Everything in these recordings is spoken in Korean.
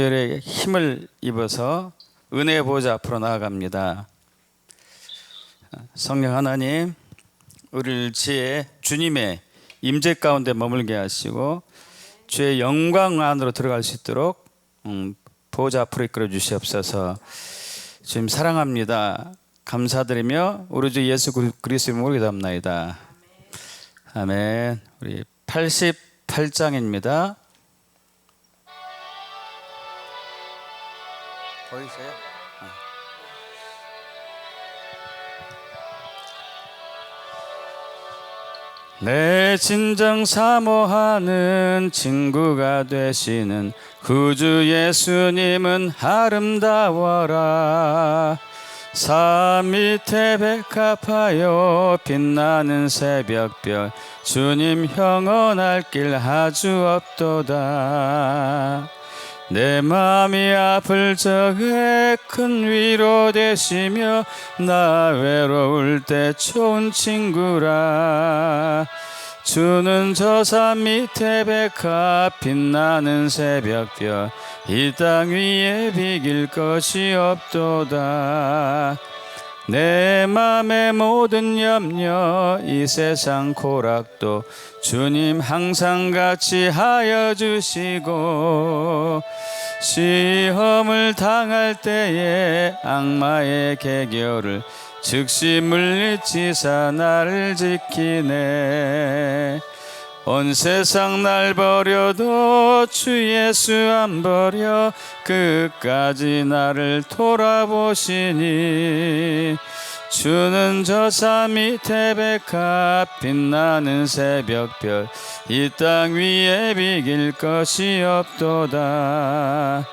열의 힘을 입어서 은혜의 보좌 앞으로 나아갑니다. 성령 하나님, 우리를 주님의 임재 가운데 머물게 하시고 주의 영광 안으로 들어갈 수 있도록 보좌 앞으로 이끌어 주시옵소서. 주님 사랑합니다. 감사드리며 우리 주 예수 그리스도의 이름으로 기도합나이다. 아멘. 우리 88장입니다. 보이세요? 내 진정 사모하는 친구가 되시는 구주 예수님은 아름다워라. 산 밑에 백합하여 빛나는 새벽별 주님 형언할 길 아주 없도다. 내 마음이 아플 적에 큰 위로 되시며 나 외로울 때 좋은 친구라. 주는 저 산 밑에 백합 빛나는 새벽별 이 땅 위에 비길 것이 없도다. 내 맘의 모든 염려 이 세상 고락도 주님 항상 같이 하여 주시고 시험을 당할 때에 악마의 계교를 즉시 물리치사 나를 지키네. 온 세상 날 버려도 주 예수 안 버려 끝까지 나를 돌아보시니. 주는 저 산 밑에 백합 빛나는 새벽별 이 땅 위에 비길 것이 없도다.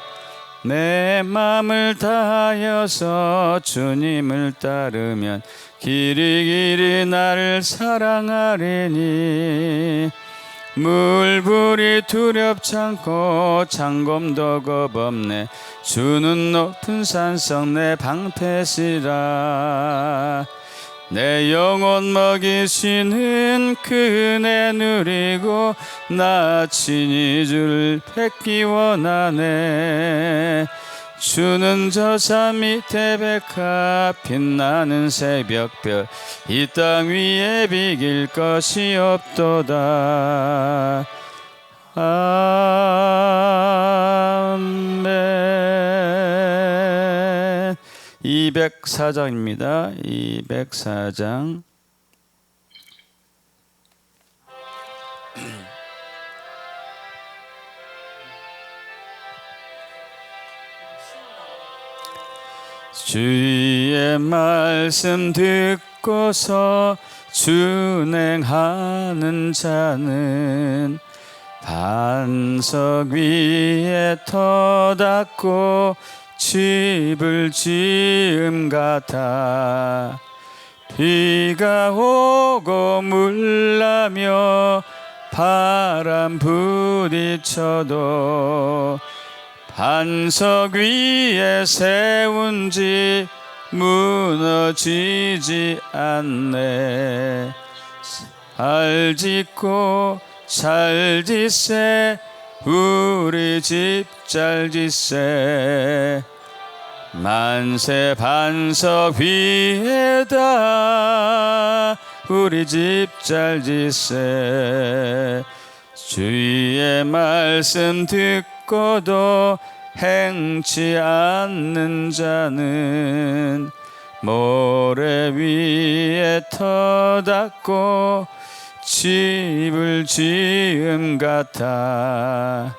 내 맘을 다하여서 주님을 따르면 길이 나를 사랑하리니. 물불이 두렵지 않고 창검도 겁없네. 주는 높은 산성 내 방패시라. 내 영혼 먹이시는 그 은혜 누리고 나 친히 주를 뵙기 원하네. 주는 저 산 밑에 백합 빛나는 새벽별 이 땅 위에 비길 것이 없도다. 아멘. 204장입니다. 204장. 주의 말씀 듣고서 준행하는 자는 반석 위에 터 닦고 집을 지음 같아. 비가 오고 물나며 바람 부딪혀도 반석 위에 세운 집 무너지지 않네. 잘 짓고 잘 짓세 우리 집 잘 짓세. 만세 반석 위에다 우리 집 잘 짓세. 주의 말씀 듣고도 행치 않는 자는 모래 위에 터 닦고 집을 지음 같아.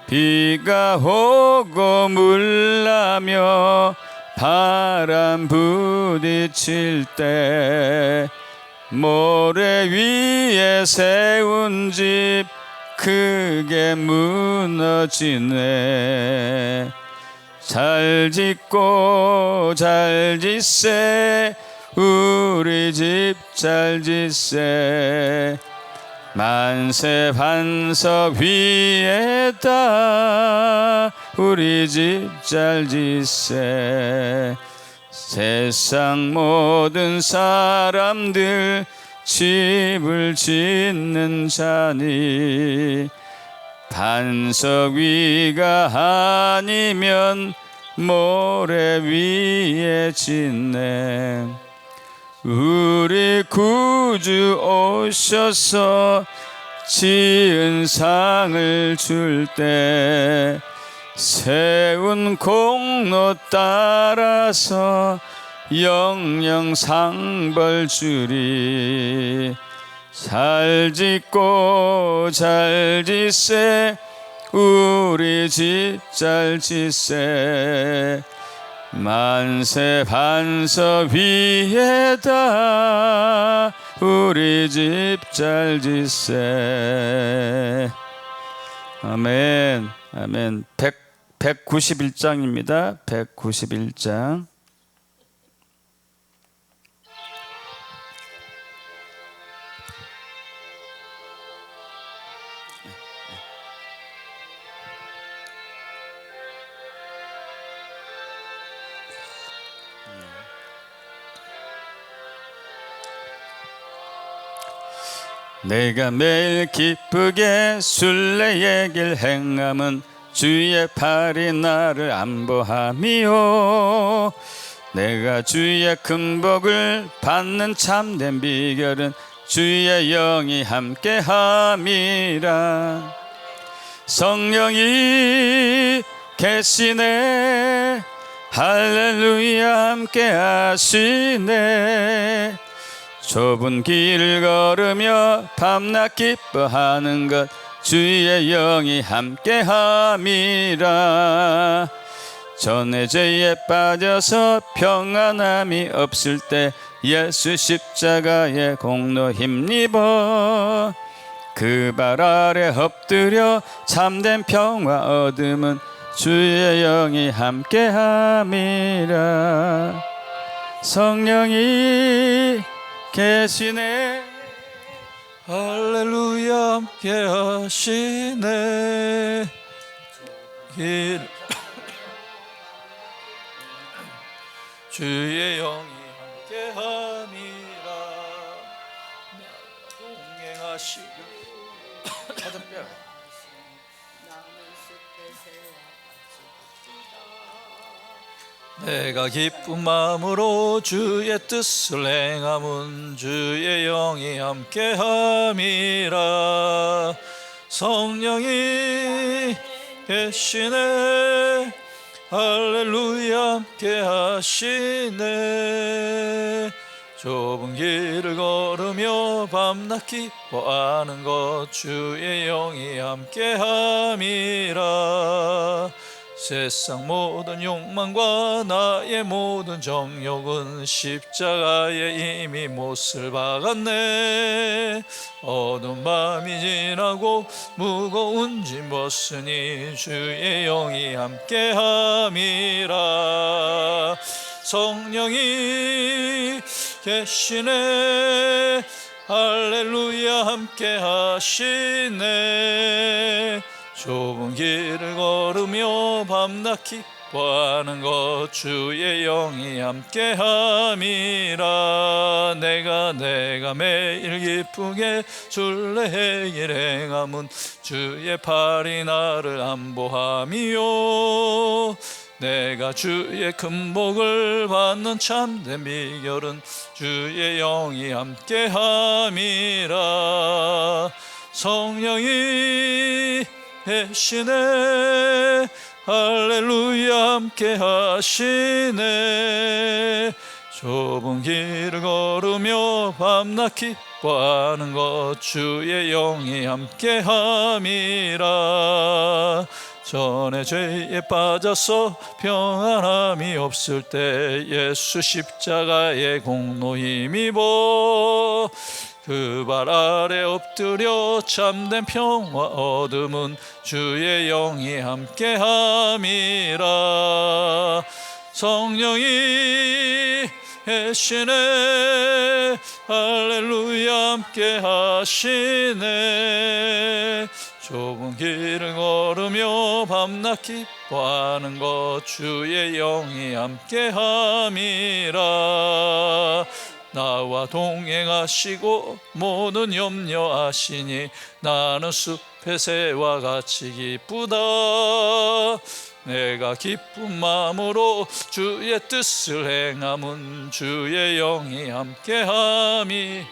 비가 오고 물나며 바람 부딪힐 때 모래 위에 세운 집 크게 무너지네. 잘 짓고 잘 짓세 우리 집 잘 짓세. 만세 반석 위에다 우리 집 잘 짓세. 세상 모든 사람들 집을 짓는 자니 반석 위가 아니면 모래 위에 짓네. 우리 구주 오셔서 지은 상을 줄 때 세운 공로 따라서 영영 상벌 주리. 잘 짓고 잘 짓세 우리 집 잘 짓세. 만세 반석 위에다 우리 집 잘 짓세. 아멘. 아멘. 191장입니다. 191장. 내가 매일 기쁘게 순례의 길 행함은 주의 팔이 나를 안보함이요. 내가 주의 큰 복을 받는 참된 비결은 주의 영이 함께함이라. 성령이 계시네 할렐루야 함께하시네. 좁은 길을 걸으며 밤낮 기뻐하는 것 주의 영이 함께함이라. 전에 죄에 빠져서 평안함이 없을 때 예수 십자가의 공로 힘입어 그 발 아래 엎드려 참된 평화 얻음은 주의 영이 함께함이라. 성령이 계시네 할렐루야 함께하시네. 주의 영이 함께함이라. 동행하시고 내가 기쁜 마음으로 주의 뜻을 행함은 주의 영이 함께함이라. 성령이 계시네 할렐루야 함께하시네. 좁은 길을 걸으며 밤낮 기뻐하는 것 주의 영이 함께함이라. 세상 모든 욕망과 나의 모든 정욕은 십자가에 이미 못을 박았네. 어두운 밤이 지나고 무거운 짐 벗으니 주의 영이 함께함이라. 성령이 계시네 할렐루야 함께하시네. 좁은 길을 걸으며 밤낮 기뻐하는 것 주의 영이 함께함이라. 내가 매일 기쁘게 순례의 길 행함은 주의 팔이 나를 안보함이요. 내가 주의 큰 복을 받는 참된 비결은 주의 영이 함께함이라. 성령이 계시네 할렐루야 함께하시네. 좁은 길을 걸으며 밤낮 기뻐하는 것 주의 영이 함께함이라. 전에 죄에 빠져서 평안함이 없을 때 예수 십자가의 공로 힘입어 그 발 아래 엎드려 참된 평화 얻음은 주의 영이 함께함이라. 성령이 계시네 할렐루야 함께하시네. 좁은 길을 걸으며 밤낮 기뻐하는 것 주의 영이 함께함이라. 나와 동행하시고 모든 염려하시니 나는 숲의 새와 같이 기쁘다. 내가 기쁜 마음으로 주의 뜻을 행함은 주의 영이 함께함이.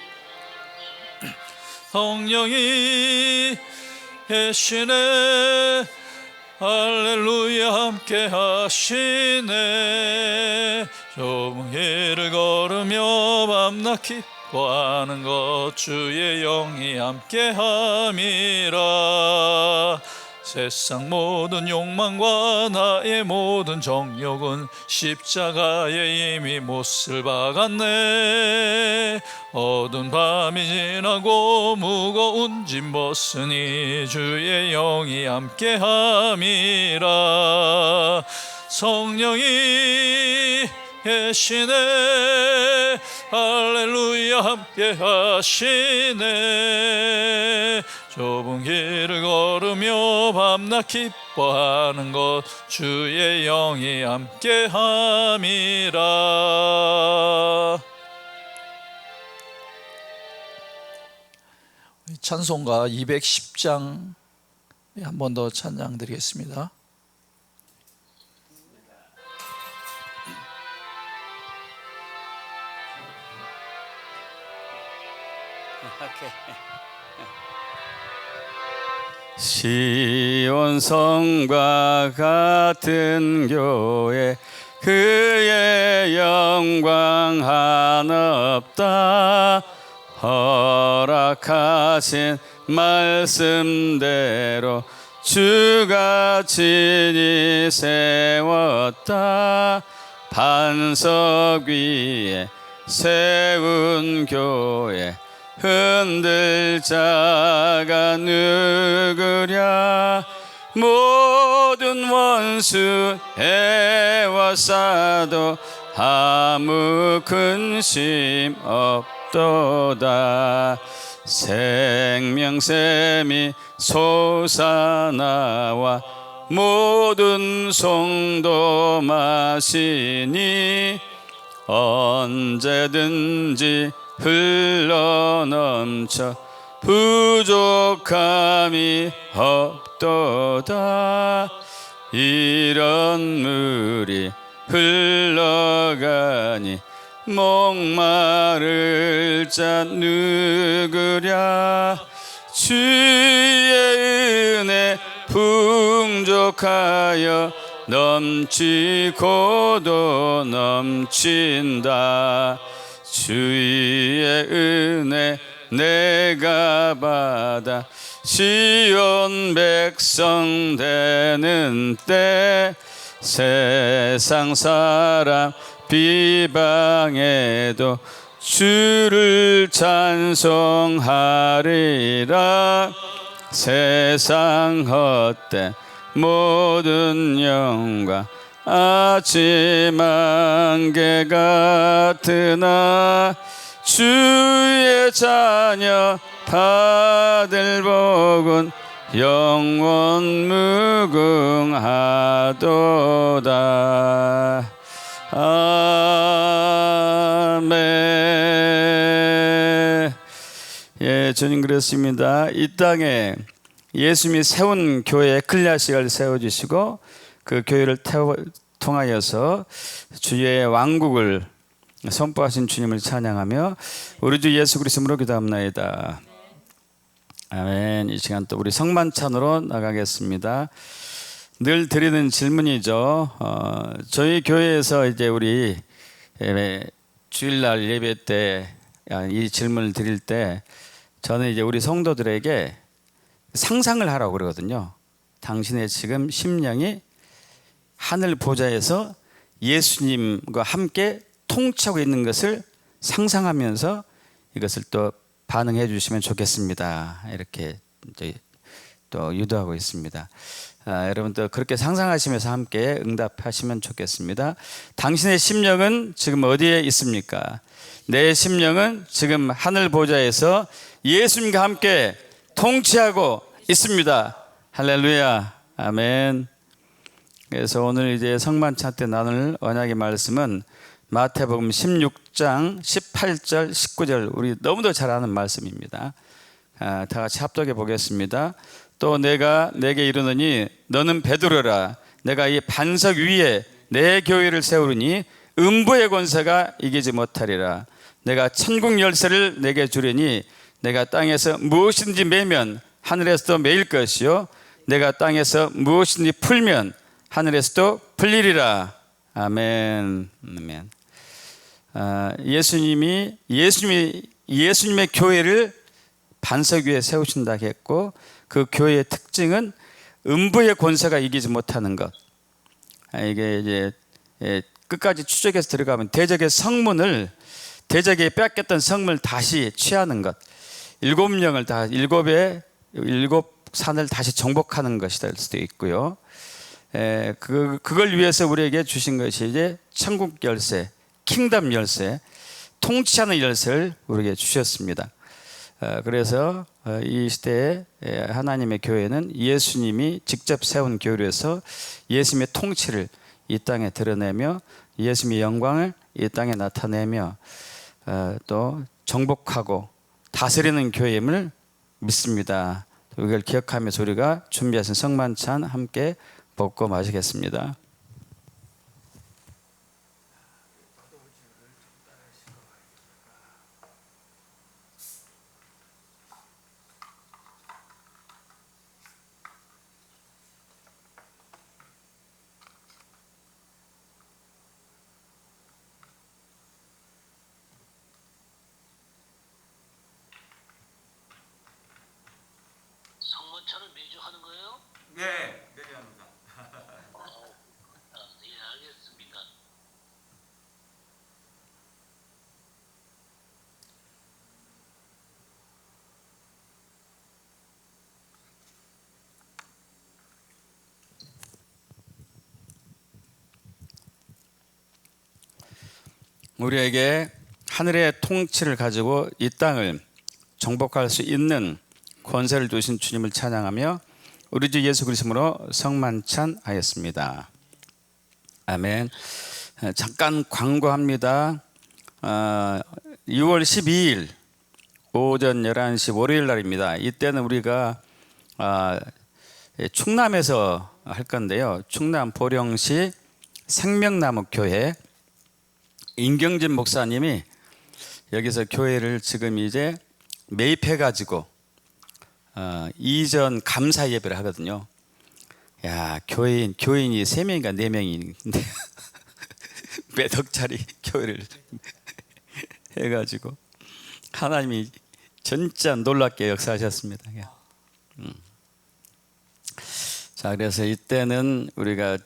성령이 계시네. 할렐루야 함께 하시네. 좁은 길을 걸으며 밤낮 기뻐하는 것 주의 영이 함께 함이라. 세상 모든 욕망과 나의 모든 정욕은 십자가에 이미 못을 박았네. 어두운 밤이 지나고 무거운 짐 벗으니 주의 영이 함께 함이라. 성령이 계시네. 할렐루야 함께 하시네. 좁은 길을 걸으며 밤낮 기뻐하는 것 주의 영이 함께 함이라. 찬송가 210장 한 번 더 찬양 드리겠습니다. 시온 성과 같은 교회 그의 영광 한없다. 허락하신 말씀대로 주가 친히 세웠다. 반석 위에 세운 교회 흔들 자가 누구랴. 모든 원수 애워싸도 아무 근심 없도다. 생명샘이 솟아나와 모든 송도 마시니 언제든지 흘러넘쳐 부족함이 없도다. 이런 물이 흘러가니 목마를 자 누구랴. 주의 은혜 풍족하여 넘치고도 넘친다. 주의 은혜 내가 받아 시온 백성 되는 때 세상 사람 비방해도 주를 찬송하리라. 세상 헛된 모든 영광 아침 안개 같으나 주의 자녀 받을 복은 영원 무궁하도다. 아멘. 예, 주님 그렇습니다. 이 땅에 예수님이 세운 교회 에클레시아를 세워주시고 그 교회를 통하여서 주의 왕국을 선포하신 주님을 찬양하며 우리 주 예수 그리스도로 기도합나이다. 아멘. 이 시간 또 우리 성만찬으로 나가겠습니다. 늘 드리는 질문이죠. 저희 교회에서 이제 우리 주일날 예배 때 이 질문을 드릴 때 저는 이제 우리 성도들에게 상상을 하라고 그러거든요. 당신의 지금 심령이 하늘 보좌에서 예수님과 함께 통치하고 있는 것을 상상하면서 이것을 또 반응해 주시면 좋겠습니다. 이렇게 또 유도하고 있습니다. 여러분 또 그렇게 상상하시면서 함께 응답하시면 좋겠습니다. 당신의 심령은 지금 어디에 있습니까? 내 심령은 지금 하늘 보좌에서 예수님과 함께 통치하고 있습니다. 할렐루야. 아멘. 그래서 오늘 이제 성만찬 때 나눌 언약의 말씀은 마태복음 16장 18절 19절 우리 너무도 잘 아는 말씀입니다. 다 같이 합독해 보겠습니다. 또 내가 내게 이르노니 너는 베드로라 내가 이 반석 위에 내 교회를 세우리니 음부의 권세가 이기지 못하리라. 내가 천국 열쇠를 내게 주리니 내가 땅에서 무엇이든지 매면 하늘에서도 매일 것이요 내가 땅에서 무엇이든지 풀면 하늘에서도 풀리리라. 아멘. 아멘. 예수님의 교회를 반석 위에 세우신다 했고 그 교회의 특징은 음부의 권세가 이기지 못하는 것. 이게 이제 끝까지 추적해서 들어가면 대적의 대적이 빼앗겼던 성문을 다시 취하는 것. 일곱 산을 다시 정복하는 것이 될 수도 있고요. 그걸 위해서 우리에게 주신 것이 이제 천국 열쇠, 킹덤 열쇠, 통치하는 열쇠를 우리에게 주셨습니다. 그래서 이 시대에 하나님의 교회는 예수님이 직접 세운 교회로서 예수님의 통치를 이 땅에 드러내며 예수님의 영광을 이 땅에 나타내며 또 정복하고 다스리는 교회임을 믿습니다. 이걸 기억하면서 우리가 준비하신 성만찬 함께 먹고 마시겠습니다. 성만찬을 매주 하는 거예요? 네, 매주 합니다. 예, 알겠습니다. 우리에게 하늘의 통치를 가지고 이 땅을 정복할 수 있는 권세를 주신 주님을 찬양하며 우리 주 예수 그리스도로 성만찬 하였습니다. 아멘. 잠깐 광고합니다. 6월 12일 오전 11시 월요일 날입니다. 이때는 우리가 충남에서 할 건데요. 충남 보령시 생명나무 교회 임경진 목사님이 여기서 교회를 지금 이제 매입해 가지고 이전 감사 예배를 하거든요. 야, 교인이 3명인가 4명인데 몇 억짜리 교회를 해가지고 하나님이 진짜 놀랍게 역사하셨습니다. 자, 그래서 이때는 우리가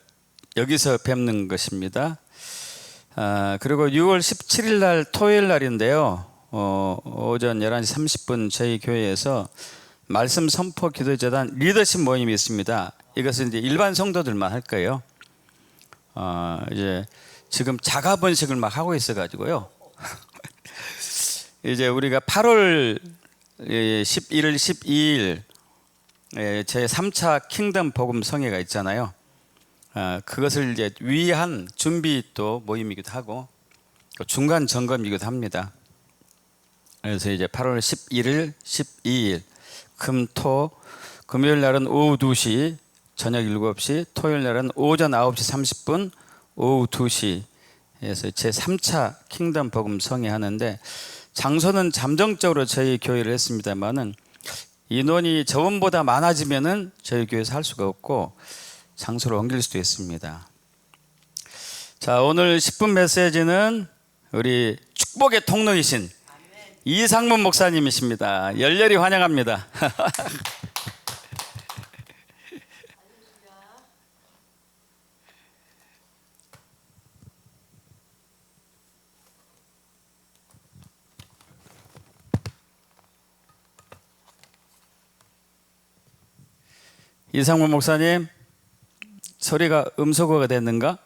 여기서 뵙는 것입니다. 그리고 6월 17일 날 토요일 날인데요. 오전 11시 30분 저희 교회에서 말씀 선포 기도재단 리더십 모임이 있습니다. 이것은 이제 일반 성도들만 할 거예요. 이제 지금 자가 번식을 막 하고 있어가지고요. 이제 우리가 8월 11일, 12일 제 3차 킹덤 복음 성회가 있잖아요. 그것을 이제 위한 준비 또 모임이기도 하고 중간 점검이기도 합니다. 그래서 이제 8월 11일, 12일 금요일 날은 오후 2시, 저녁 7시, 토요일 날은 오전 9시 30분, 오후 2시에서 제 3차 킹덤 복음 성회 하는데 장소는 잠정적으로 저희 교회를 했습니다만은 인원이 저번보다 많아지면은 저희 교회에서 할 수가 없고 장소를 옮길 수도 있습니다. 자, 오늘 10분 메시지는 우리 축복의 통로이신 이상문 목사님이십니다. 열렬히 환영합니다. 이상문 목사님, 소리가 음소거가 됐는가?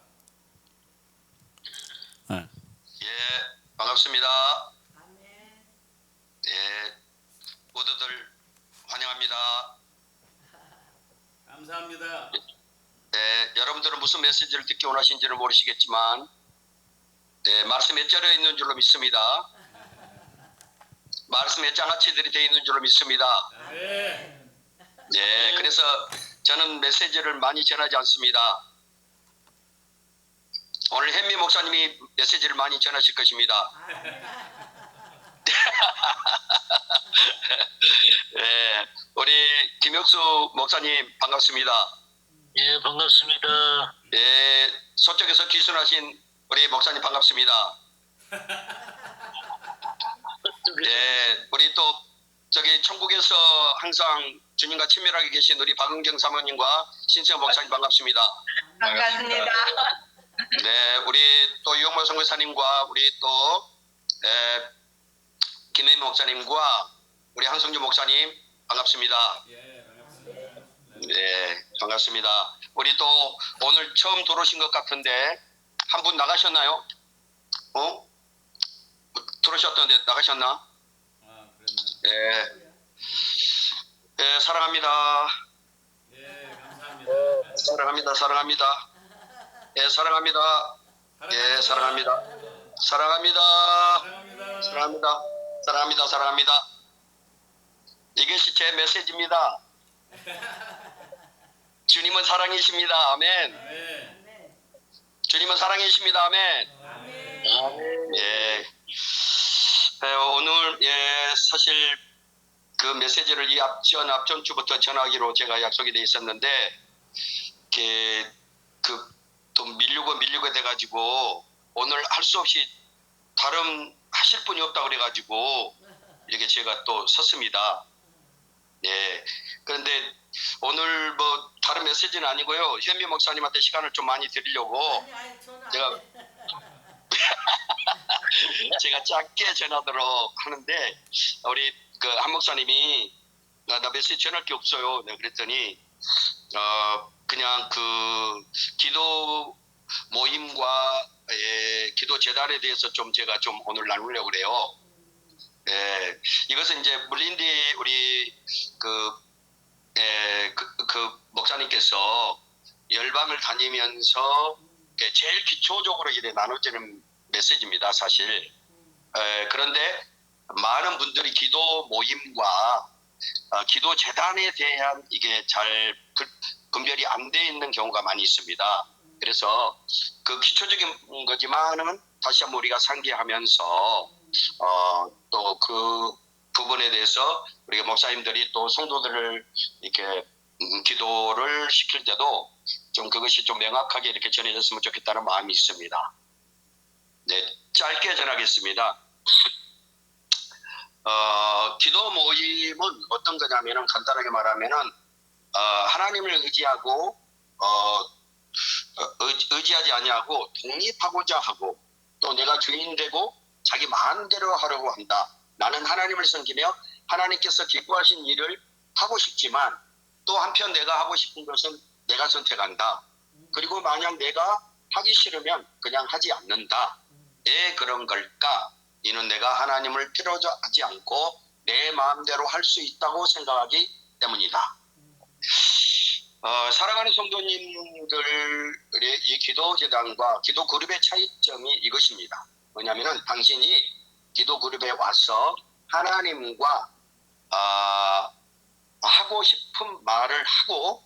예, 반갑습니다. 예, 모두들 환영합니다. 감사합니다. 네, 여러분들은 무슨 메시지를 듣기 원하시는지는 모르시겠지만 네, 말씀에 쩔어 있는 줄로 믿습니다. 말씀에 장아찌들이 되어 있는 줄로 믿습니다. 네, 그래서 저는 메시지를 많이 전하지 않습니다. 오늘 현미 목사님이 메시지를 많이 전하실 것입니다. 네, 우리 김혁수 목사님 반갑습니다. 예, 반갑습니다. 네, 서쪽에서 귀순하신 우리 목사님 반갑습니다. 네, 우리 또 저기 천국에서 항상 주님과 친밀하게 계신 우리 박은경 사모님과 신세영 목사님 반갑습니다. 반갑습니다. 네, 우리 또 유영모 선교사님과 우리 또 김혜민 목사님과 우리 한성주 목사님 반갑습니다. 네, 반갑습니다. 우리 또 오늘 처음 들어오신 것 같은데 한 분 나가셨나요? 들어오셨던데 나가셨나? 네. 네, 사랑합니다. 사랑합니다. 사랑합니다. 예, 사랑합니다. 예, 사랑합니다. 사랑합니다. 사랑합니다. 사랑합니다. 사랑합니다. 이것이 제 메시지입니다. 주님은 사랑이십니다. 아멘. 주님은 사랑이십니다. 아멘. 예. 오늘 사실 그 메시지를 이 앞전 주부터 전하기로 제가 약속이 돼 있었는데 또 밀리고 돼가지고 오늘 할 수 없이 다른 하실 분이 없다 그래가지고 이렇게 제가 또 섰습니다. 네. 그런데 오늘 뭐 다른 메시지는 아니고요. 현미 목사님한테 시간을 좀 많이 드리려고 제가 짧게 전하도록 하는데 우리 그 한 목사님이 나 메시지 전할 게 없어요. 네, 그랬더니 그냥 그 기도 모임과 기도 재단에 대해서 좀 제가 좀 오늘 나누려고 그래요. 이것은 이제 물린디 우리 그 목사님께서 열방을 다니면서 제일 기초적으로 이렇게 나눠지는 메시지입니다, 사실. 그런데 많은 분들이 기도 모임과 기도 재단에 대한 이게 잘 분별이 안 돼 있는 경우가 많이 있습니다. 그래서 그 기초적인 거지만은 다시 한번 우리가 상기하면서 또 그 부분에 대해서 우리가 목사님들이 또 성도들을 이렇게 기도를 시킬 때도 좀 그것이 좀 명확하게 이렇게 전해졌으면 좋겠다는 마음이 있습니다. 네, 짧게 전하겠습니다. 기도 모임은 어떤 거냐면은 간단하게 말하면은 하나님을 의지하고 의지하지 아니하고 독립하고자 하고 또 내가 주인 되고 자기 마음대로 하려고 한다. 나는 하나님을 섬기며 하나님께서 기뻐하신 일을 하고 싶지만 또 한편 내가 하고 싶은 것은 내가 선택한다. 그리고 만약 내가 하기 싫으면 그냥 하지 않는다. 왜 그런 걸까? 이는 내가 하나님을 필요로 하지 않고 내 마음대로 할 수 있다고 생각하기 때문이다. 사랑하는 성도님들의 이 기도 재단과 기도 그룹의 차이점이 이것입니다. 뭐냐면은 당신이 기도 그룹에 와서 하나님과 하고 싶은 말을 하고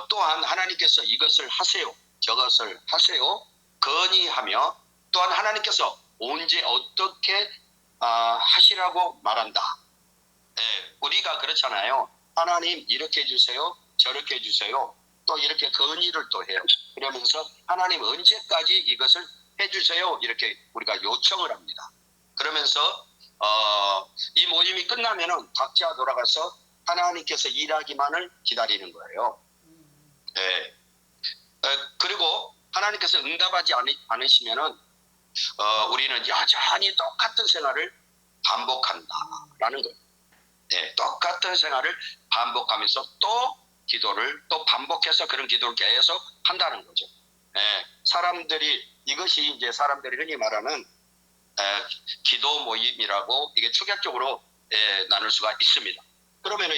또한 하나님께서 이것을 하세요, 저것을 하세요 건의하며 또한 하나님께서 언제 어떻게 하시라고 말한다. 우리가 그렇잖아요. 하나님 이렇게 해주세요, 저렇게 해주세요, 또 이렇게 건의를 또 해요. 그러면서 하나님 언제까지 이것을 해주세요 이렇게 우리가 요청을 합니다. 그러면서 이 모임이 끝나면은 각자 돌아가서 하나님께서 일하기만을 기다리는 거예요. 그리고 하나님께서 응답하지 않으시면은 우리는 여전히 똑같은 생활을 반복한다라는 거예요. 똑같은 생활을 반복하면서 또 기도를 또 반복해서 그런 기도를 계속 한다는 거죠. 이것이 이제 사람들이 흔히 말하는 기도 모임이라고 이게 축약적으로 나눌 수가 있습니다. 그러면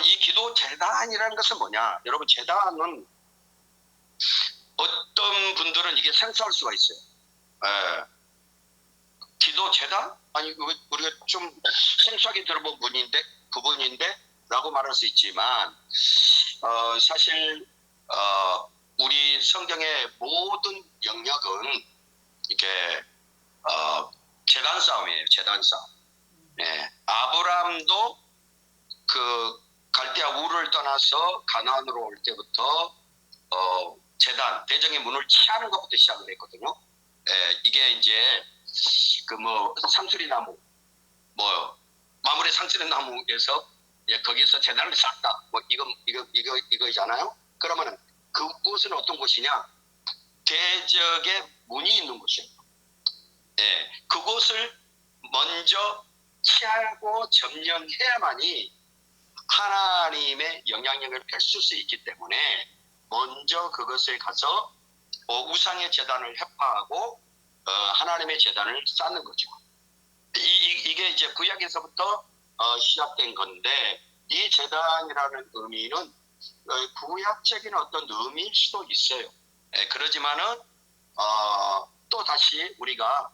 이 기도 재단이라는 것은 뭐냐? 여러분, 재단은 어떤 분들은 분들은 이게 생소할 수가 있어요. 예. 기도 재단? 아니 우리가 좀 생소하게 들어본 부분인데라고 말할 수 있지만 사실 우리 성경의 모든 영역은 이렇게 재단 싸움이에요. 재단 싸움. 예. 아브라함도 그 갈대아 우르를 떠나서 가나안으로 올 때부터 재단 대적의 문을 치하는 것부터 시작을 했거든요. 예, 이게 이제 그 뭐 상수리 나무, 뭐 마물의 상수리 나무에서 거기서 재단을 쌓다, 뭐 이거잖아요. 그러면은 그곳은 어떤 곳이냐? 대적의 문이 있는 곳이에요. 예, 그곳을 먼저 치하고 점령해야만이 하나님의 영향력을 펼칠 수 있기 때문에 먼저 그것에 가서 우상의 제단을 해파하고 하나님의 제단을 쌓는 거죠. 이게 이제 구약에서부터 시작된 건데, 이 제단이라는 의미는 구약적인 어떤 의미일 수도 있어요. 그러지만은 또 다시 우리가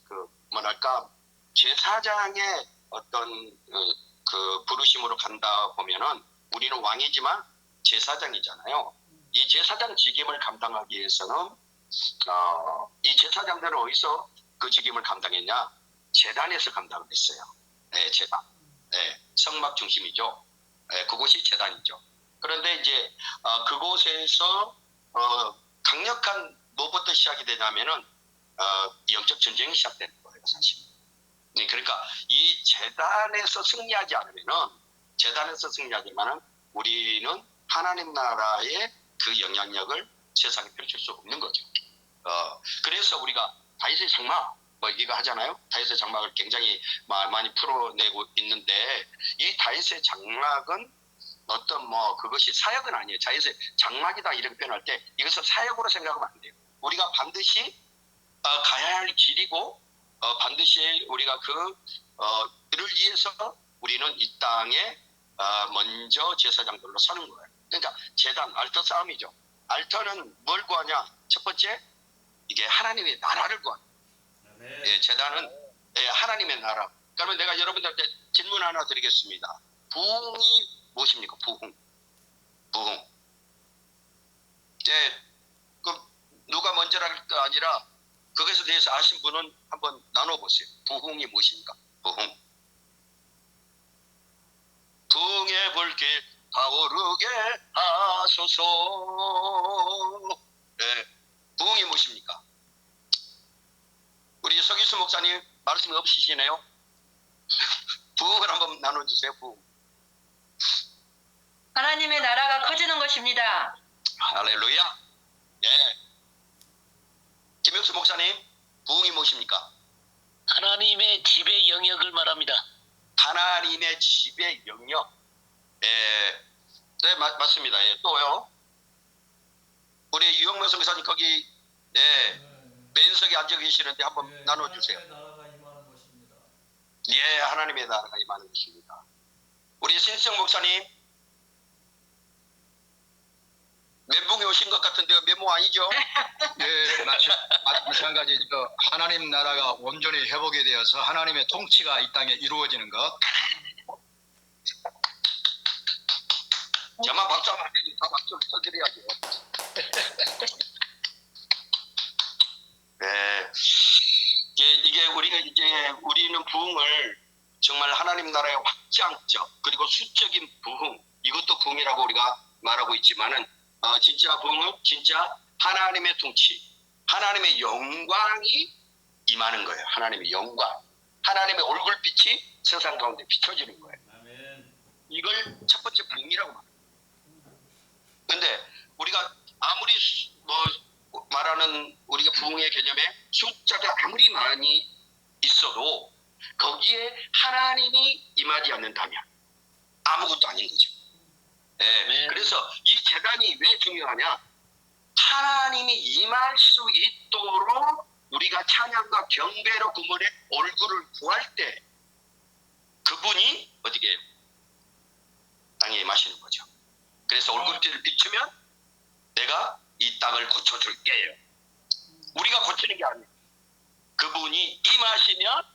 그 뭐랄까 제사장의 어떤 그 부르심으로 간다 보면은 우리는 왕이지만 제사장이잖아요. 이 제사장 직임을 감당하기 위해서는 이 제사장들은 어디서 그 직임을 감당했냐? 제단에서 감당을 했어요. 제단. 성막 중심이죠. 그곳이 제단이죠. 그런데 이제 그곳에서 강력한 뭐부터 시작이 되냐면은 영적 전쟁이 시작되는 거예요, 사실. 그러니까 이 제단에서 승리하지 않으면은 우리는 하나님 나라의 그 영향력을 세상에 펼칠 수 없는 거죠. 그래서 우리가 다윗의 장막 뭐 이거 하잖아요. 다윗의 장막을 굉장히 많이 풀어내고 있는데, 이 다윗의 장막은 어떤 뭐 그것이 사역은 아니에요. 다윗의 장막이다 이렇게 표현할 때 이것을 사역으로 생각하면 안 돼요. 우리가 반드시 가야 할 길이고 반드시 우리가 그를 위해서 우리는 이 땅에 먼저 제사장들로 서는 거예요. 그러니까 제단, 알터 싸움이죠. 알터는 뭘 구하냐? 첫 번째, 이게 하나님의 나라를 구하는 거예요. 제단은 하나님의 나라. 그러면 내가 여러분들한테 질문 하나 드리겠습니다. 부흥이 무엇입니까? 부흥. 누가 먼저랄까 아니라 그것에 대해서 아신 분은 한번 나눠보세요. 부흥이 무엇입니까? 부흥의 불길 타오르게 하소서. 부흥이 무엇입니까? 우리 서기수 목사님 말씀이 없으시네요. 부흥을 한번 나눠주세요. 부흥. 하나님의 나라가 커지는 것입니다. 할렐루야. 김혁수 목사님, 부흥이 무엇입니까? 하나님의 지배 영역을 말합니다. 하나님의 지배 영역. 네, 맞습니다. 또요. 우리 유영명 성사님 거기 맨석에 앉아 계시는데 한번 나눠주세요. 하나님의 나라가 임하는 것입니다. 우리 신성 목사님, 멘붕이 오신 것 같은데요. 멘붕 아니죠? 마찬가지 하나님 나라가 온전히 회복이 되어서 하나님의 통치가 이 땅에 이루어지는 것. 저만 박수 한번 해주세요. 다 박수를 쳐드려야죠. 이게 우리는 부흥을 정말 하나님 나라의 확장적 그리고 수적인 부흥, 이것도 부흥이라고 우리가 말하고 있지만은 진짜 부흥은 진짜 하나님의 통치, 하나님의 영광이 임하는 거예요. 하나님의 영광, 하나님의 얼굴빛이 세상 가운데 비춰지는 거예요. 이걸 첫 번째 부흥이라고 말해요. 그런데 우리가 아무리 말하는 우리가 부흥의 개념에 숫자가 아무리 많이 있어도 거기에 하나님이 임하지 않는다면 아무것도 아닌 거죠. 그래서 이 제단이 왜 중요하냐? 하나님이 임할 수 있도록 우리가 찬양과 경배로 그분의 얼굴을 구할 때 그분이 어떻게 해요? 땅에 임하시는 거죠. 그래서 얼굴을 비추면 내가 이 땅을 고쳐줄게요. 우리가 고치는 게 아니에요. 그분이 임하시면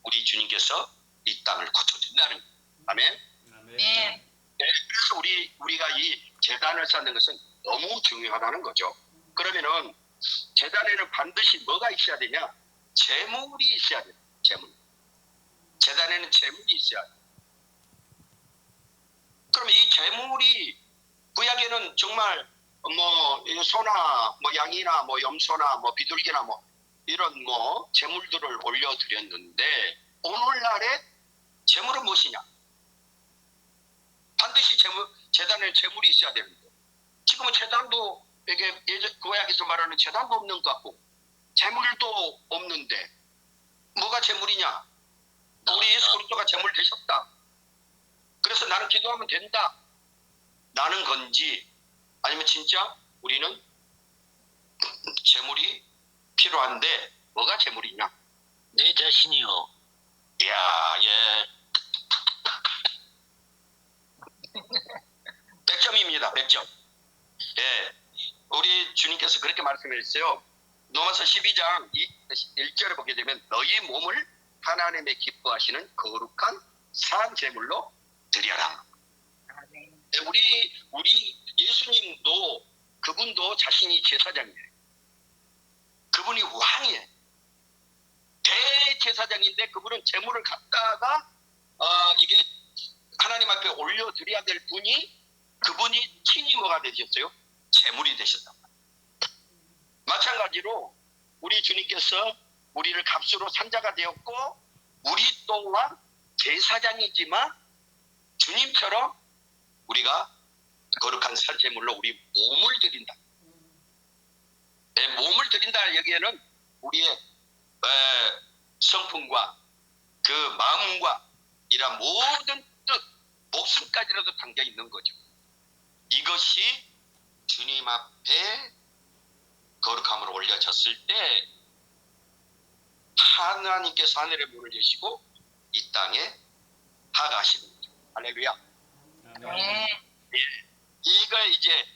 우리 주님께서 이 땅을 고쳐준다는 거예요. 아멘. 네. 그래서 우리가 이 제단을 쌓는 것은 너무 중요하다는 거죠. 그러면은 제단에는 반드시 뭐가 있어야 되냐? 재물이 있어야 돼요. 재물. 제단에는 재물이 있어야 돼요. 그럼 이 재물이 구약에는 정말 뭐 소나 뭐 양이나 뭐 염소나 뭐 비둘기나 뭐 이런 뭐 재물들을 올려드렸는데 오늘날의 재물은 무엇이냐? 반드시 제단에 재물이 있어야 되는데 지금은 제단도 이게 예전 구약에서 말하는 제단도 없는 것 같고 재물도 없는데 뭐가 재물이냐? 우리 예수 그리스도가 재물 되셨다. 그래서 나는 기도하면 된다. 나는 건지 아니면 진짜 우리는 재물이 필요한데 뭐가 재물이냐? 내 자신이요. 이야, 예. 100점입니다. 100점. 예. 우리 주님께서 그렇게 말씀하셨어요. 로마서 12장 1절에 보게 되면 너희 몸을 하나님의 기뻐하시는 거룩한 산 제물로 드려라. 예, 우리 예수님도 그분도 자신이 제사장이에요. 그분이 왕이에요. 대제사장인데 그분은 제물을 갖다가 이게 하나님 앞에 올려드려야 될 분이 그분이 친히 뭐가 되셨어요? 제물이 되셨단 말이에요. 마찬가지로 우리 주님께서 우리를 값으로 산 자가 되었고 우리 또한 제사장이지만 주님처럼 우리가 거룩한 산 제물로 우리 몸을 드린다. 네, 몸을 드린다 여기에는 우리의 성품과 그 마음과 이런 모든 뜻, 목숨까지라도 담겨 있는 거죠. 이것이 주님 앞에 거룩함으로 올려졌을 때 하나님께서 하늘의 문을 여시고 이 땅에 다가가시는 거죠. 할렐루야. 네. 이거 이제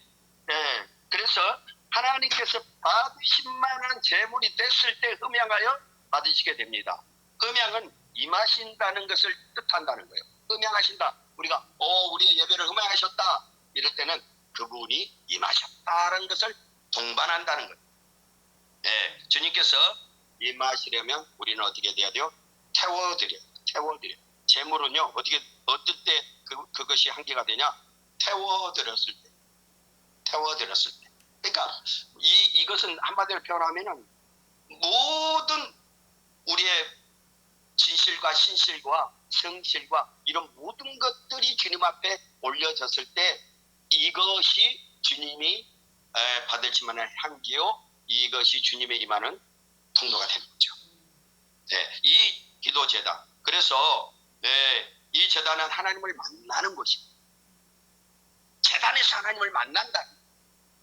그래서 하나님께서 받으신 만한 재물이 됐을 때 흠양하여 받으시게 됩니다. 흠양은 임하신다는 것을 뜻한다는 거예요. 흠양하신다. 우리가 우리의 예배를 흠양하셨다. 이럴 때는 그분이 임하셨다는 것을 동반한다는 거예요. 네, 주님께서 임하시려면 우리는 어떻게 돼야 돼요? 태워드려요. 재물은요 어떨 때 그것이 한계가 되냐? 태워드렸을 때. 그러니까 이것은 한마디로 표현하면은 모든 우리의 진실과 신실과 성실과 이런 모든 것들이 주님 앞에 올려졌을 때 이것이 주님이 받을 만한 향기요, 이것이 주님의 임하는 통로가 되는 거죠. 네, 이 기도 제단. 그래서 이 제단은 하나님을 만나는 곳입니다. 제단에서 하나님을 만난다.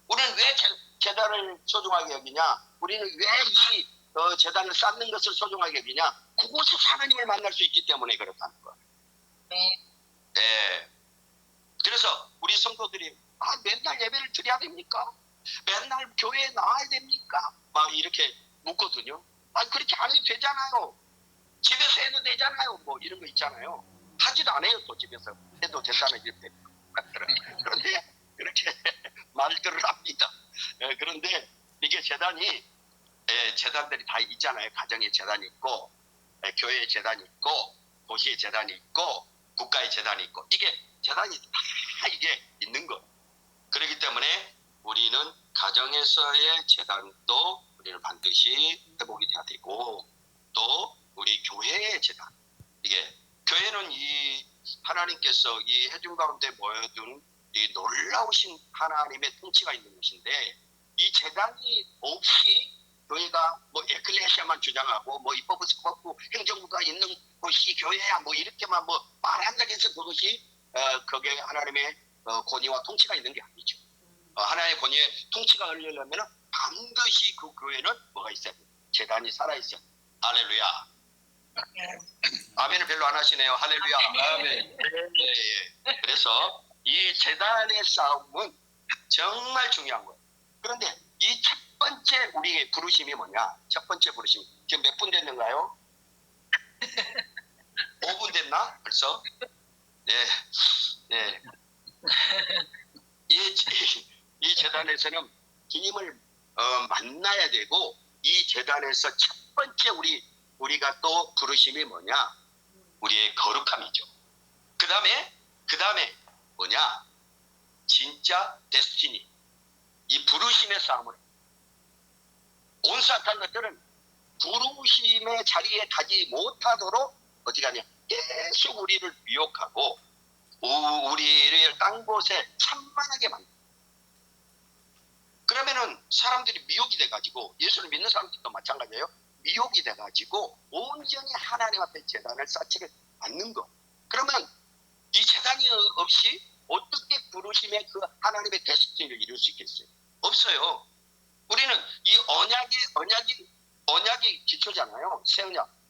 우리는 왜 제단을 소중하게 여기냐? 우리는 왜 이 제단을 쌓는 것을 소중하게 여기냐? 그곳에서 하나님을 만날 수 있기 때문에 그렇다는 거예요. 네. 그래서 우리 성도들이 맨날 예배를 드려야 됩니까? 맨날 교회에 나와야 됩니까? 막 이렇게 묻거든요. 그렇게 안 해도 되잖아요. 집에서 해도 되잖아요. 뭐 이런 거 있잖아요. 하지도 않아요. 또 집에서 해도 된다는 이렇게. 그런데 그렇게 말들을 합니다. 그런데 이게 제단들이 다 있잖아요. 가정의 제단이 있고 교회의 제단이 있고 도시의 제단이 있고 국가의 제단이 있고 이게 제단이 다 이게 있는 거. 그렇기 때문에 우리는 가정에서의 제단도 우리는 반드시 회복이 돼야 되고 또 우리 교회의 제단. 이게 교회는 이 하나님께서 이 회중 가운데 모여둔 이 놀라우신 하나님의 통치가 있는 곳인데 이 제단이 없이 교회가 뭐 에클레시아만 주장하고 뭐 입법 스법부 행정부가 있는 곳이 교회야 뭐 이렇게만 뭐 말한다고 해서 그것이 거기에 하나님의 권위와 통치가 있는 게 아니죠. 하나님의 권위의 통치가 열리려면 반드시 그 교회는 뭐가 있어야 돼요? 제단이 살아있어야 돼요. 할렐루야. 아멘을 별로 안 하시네요. 할렐루야. 아멘. 네. 그래서 이 제단의 싸움은 정말 중요한 거예요. 그런데 이 번째 우리의 부르심이 뭐냐? 첫 번째 부르심. 지금 몇 분 됐는가요? 5분 됐나? 벌써? 네. 네. 이 재단에서는 주님을 만나야 되고, 이 재단에서 첫 번째 우리가 또 부르심이 뭐냐? 우리의 거룩함이죠. 그 다음에 뭐냐? 진짜 데스티니. 이 부르심의 싸움을. 온갖한 것들은 부르심의 자리에 가지 못하도록 어디 가냐? 계속 우리를 미혹하고 우리를 딴 곳에 산만하게 만든다. 그러면은 사람들이 미혹이 돼가지고, 예수를 믿는 사람들도 마찬가지예요. 미혹이 돼가지고 온전히 하나님 앞에 제단을 쌓지를 않는 거. 그러면 이 제단이 없이 어떻게 부르심의 그 하나님의 데스티니를 이룰 수 있겠어요? 없어요. 우리는 이 언약이 기초잖아요. 새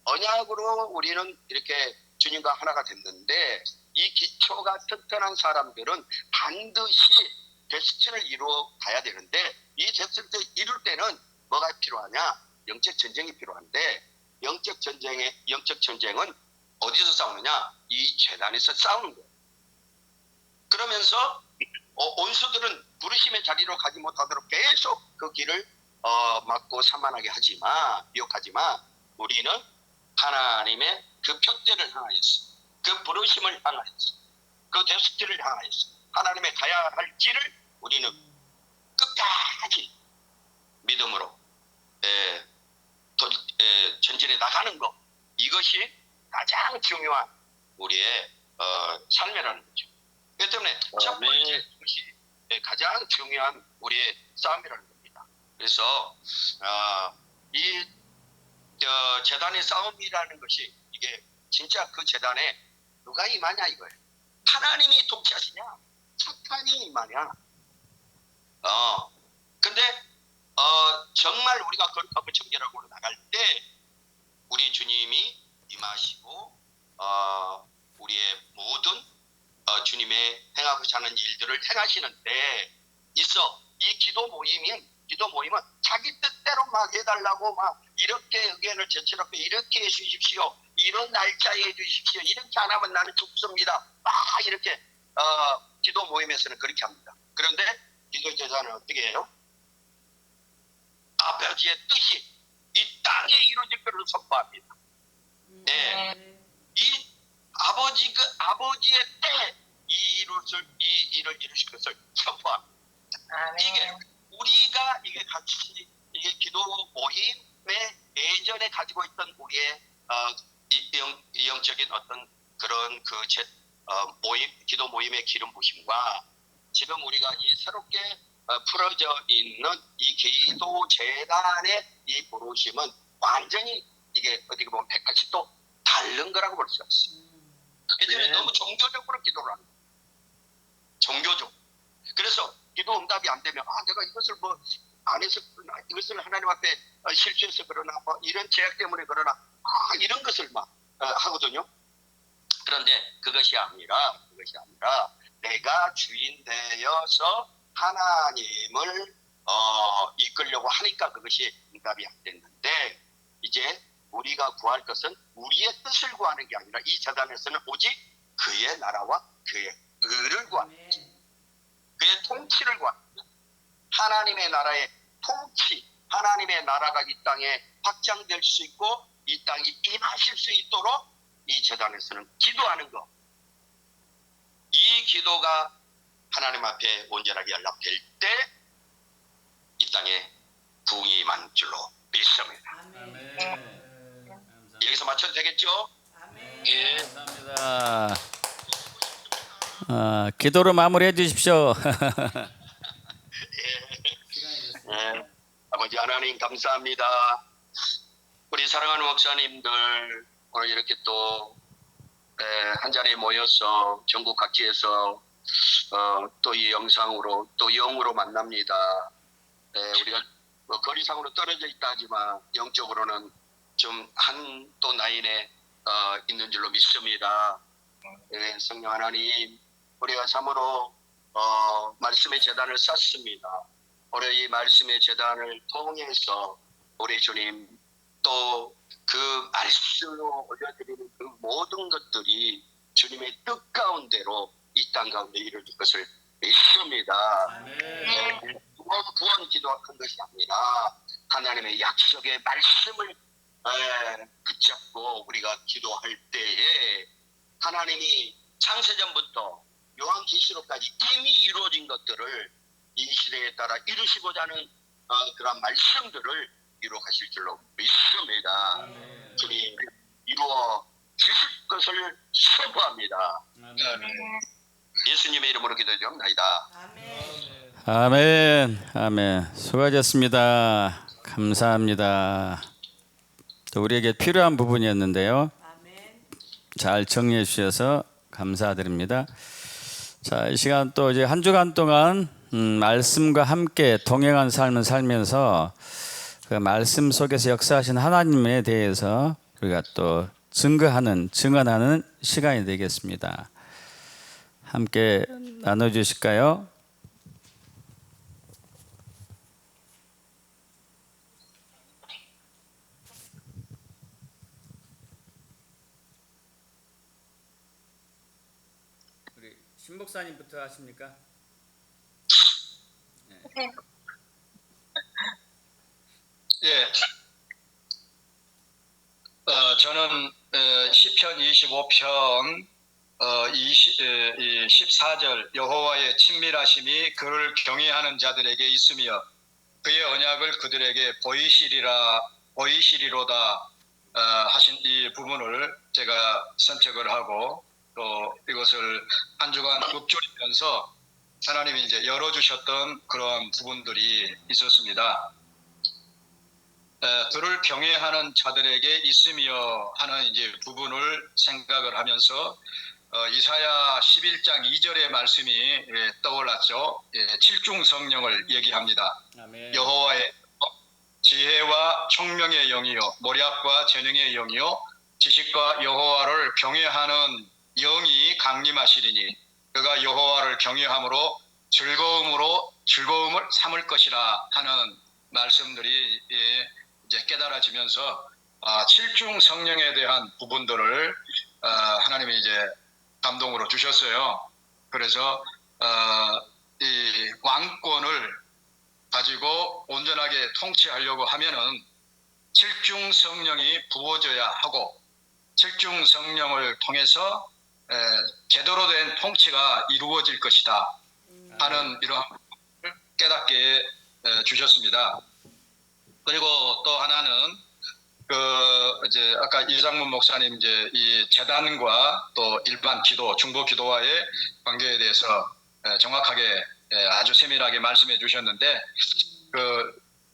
언약으로 우리는 이렇게 주님과 하나가 됐는데, 이 기초가 튼튼한 사람들은 반드시 데스티니를 이루어 가야 되는데, 이 데스티니를 이룰 때는 뭐가 필요하냐? 영적 전쟁이 필요한데, 영적 전쟁은 어디서 싸우느냐? 이 제단에서 싸우는 거예요. 그러면서 원수들은 부르심의 자리로 가지 못하도록 계속 그 길을 막고 산만하게 미혹하지만 우리는 하나님의 그 표대를 향하였어. 그 부르심을 향하였어. 그 데스티니를 향하였어. 하나님의 가야 할 길을 우리는 끝까지 믿음으로 전진해 나가는 것. 이것이 가장 중요한 우리의 삶이라는 거죠. 그렇기 때문에 첫 번째 것이 가장 중요한 우리의 싸움이라는 겁니다. 그래서 이 제단의 싸움이라는 것이, 이게 진짜 그 제단에 누가 임하냐 이거예요. 하나님이 통치하시냐, 사탄이 임하냐. 근데 정말 우리가 거룩하고 정결하고 나갈 때 우리 주님이 임하시고 우리의 모든 주님의 행하고자 하는 일들을 행하시는데 있어. 이 기도 모임은 자기 뜻대로 막 해달라고 막 이렇게 의견을 제출하고 이렇게 해주십시오, 이런 날짜에 해주십시오, 이렇게 안 하면 나는 죽습니다, 막 이렇게 기도 모임에서는 그렇게 합니다. 그런데 기도 제사는 어떻게 해요? 아버지의 뜻이 이 땅에 이루어질 것을 선포합니다. 네. 이 아버지의 때에 이 일을 이루실 것을 선포합니다. 이게 우리가 같이 이게 기도 모임의 예전에 가지고 있던 우리의 영적인 어떤 그런 기도 모임의 기름 부심과 지금 우리가 이 새롭게 풀어져 있는 이 기도 재단의 이 부르심은 완전히 이게 어떻게 보면 180도 다른 거라고 볼 수 있어요. 예전에 너무 종교적으로 기도를 하는 거예요. 종교적. 그래서 기도 응답이 안 되면 내가 이것을 안 해서 이것을 하나님 앞에 실수해서 그러나 이런 제약 때문에 그러나 이런 것을 막 하거든요. 그런데 그것이 아니라 내가 주인 되어서 하나님을 이끌려고 하니까 그것이 응답이 안 됐는데, 이제 우리가 구할 것은 우리의 뜻을 구하는 게 아니라 이 재단에서는 오직 그의 나라와 그의 의를 구하는 거죠. 그의 통치를 구하는 거죠. 하나님의 나라의 통치, 하나님의 나라가 이 땅에 확장될 수 있고 이 땅이 임하실 수 있도록 이 재단에서는 기도하는 것. 이 기도가 하나님 앞에 온전하게 연락될 때 이 땅에 부흥이 임한 줄로 믿습니다. 여기서 맞춰도 되겠죠? 예. 감사합니다. 기도로 마무리해 주십시오. 네. 아버지 하나님 감사합니다. 우리 사랑하는 목사님들 오늘 이렇게 또 한 자리에 모여서 전국 각지에서 또 이 영상으로 또 영으로 만납니다. 우리가 거리상으로 떨어져 있다 하지만 영적으로는 좀 한 또 라인에 있는 줄로 믿습니다. 성령 하나님, 우리가 참으로 말씀의 재단을 쌓습니다. 오늘 이 말씀의 재단을 통해서 우리 주님 또 그 말씀으로 올려드리는 그 모든 것들이 주님의 뜻 가운데로 이 땅 가운데 이루어질 것을 믿습니다. 구원 기도한 것이 아니라 하나님의 약속의 말씀을 붙잡고 우리가 기도할 때에 하나님이 창세전부터 요한계시록까지 이미 이루어진 것들을 이 시대에 따라 이루시고자 하는 그런 말씀들을 이루어가실 줄로 믿습니다. 주님 이루어 주실 것을 선포합니다. 예수님의 이름으로 기도드립니다. 아멘, 아멘. 수고하셨습니다. 감사합니다. 또 우리에게 필요한 부분이었는데요. 잘 정리해 주셔서 감사드립니다. 자, 이 시간 또 이제 한 주간 동안 말씀과 함께 동행한 삶을 살면서 그 말씀 속에서 역사하신 하나님에 대해서 우리가 또 증언하는 시간이 되겠습니다. 함께 나눠주실까요? 우리 신 목사님부터 하십니까? 예. 저는 시편 25편 14절 여호와의 친밀하심이 그를 경외하는 자들에게 있으며 그의 언약을 그들에게 보이시리로다 하신 이 부분을 제가 선택을 하고 또 이것을 한 주간 읊조리면서 하나님이 이제 열어주셨던 그러한 부분들이 있었습니다. 그를 경외하는 자들에게 있으며 하는 이제 부분을 생각을 하면서 이사야 11장 2절의 말씀이 떠올랐죠. 7중 성령을 얘기합니다. 아멘. 여호와의 지혜와 총명의 영이요 모략과 재능의 영이요 지식과 여호와를 경외하는 영이 강림하시리니 그가 여호와를 경외함으로 즐거움을 삼을 것이라 하는 말씀들이 이제 깨달아지면서 7중 성령에 대한 부분들을 하나님이 이제 감동으로 주셨어요. 그래서 이 왕권을 가지고 온전하게 통치하려고 하면은 7중 성령이 부어져야 하고 7중 성령을 통해서 제대로 된 통치가 이루어질 것이다 하는 이러한 부분을 깨닫게 주셨습니다. 그리고 또 하나는 이제 아까 이상문 목사님 이제 이 재단과 또 일반 기도, 중보 기도와의 관계에 대해서 정확하게 아주 세밀하게 말씀해 주셨는데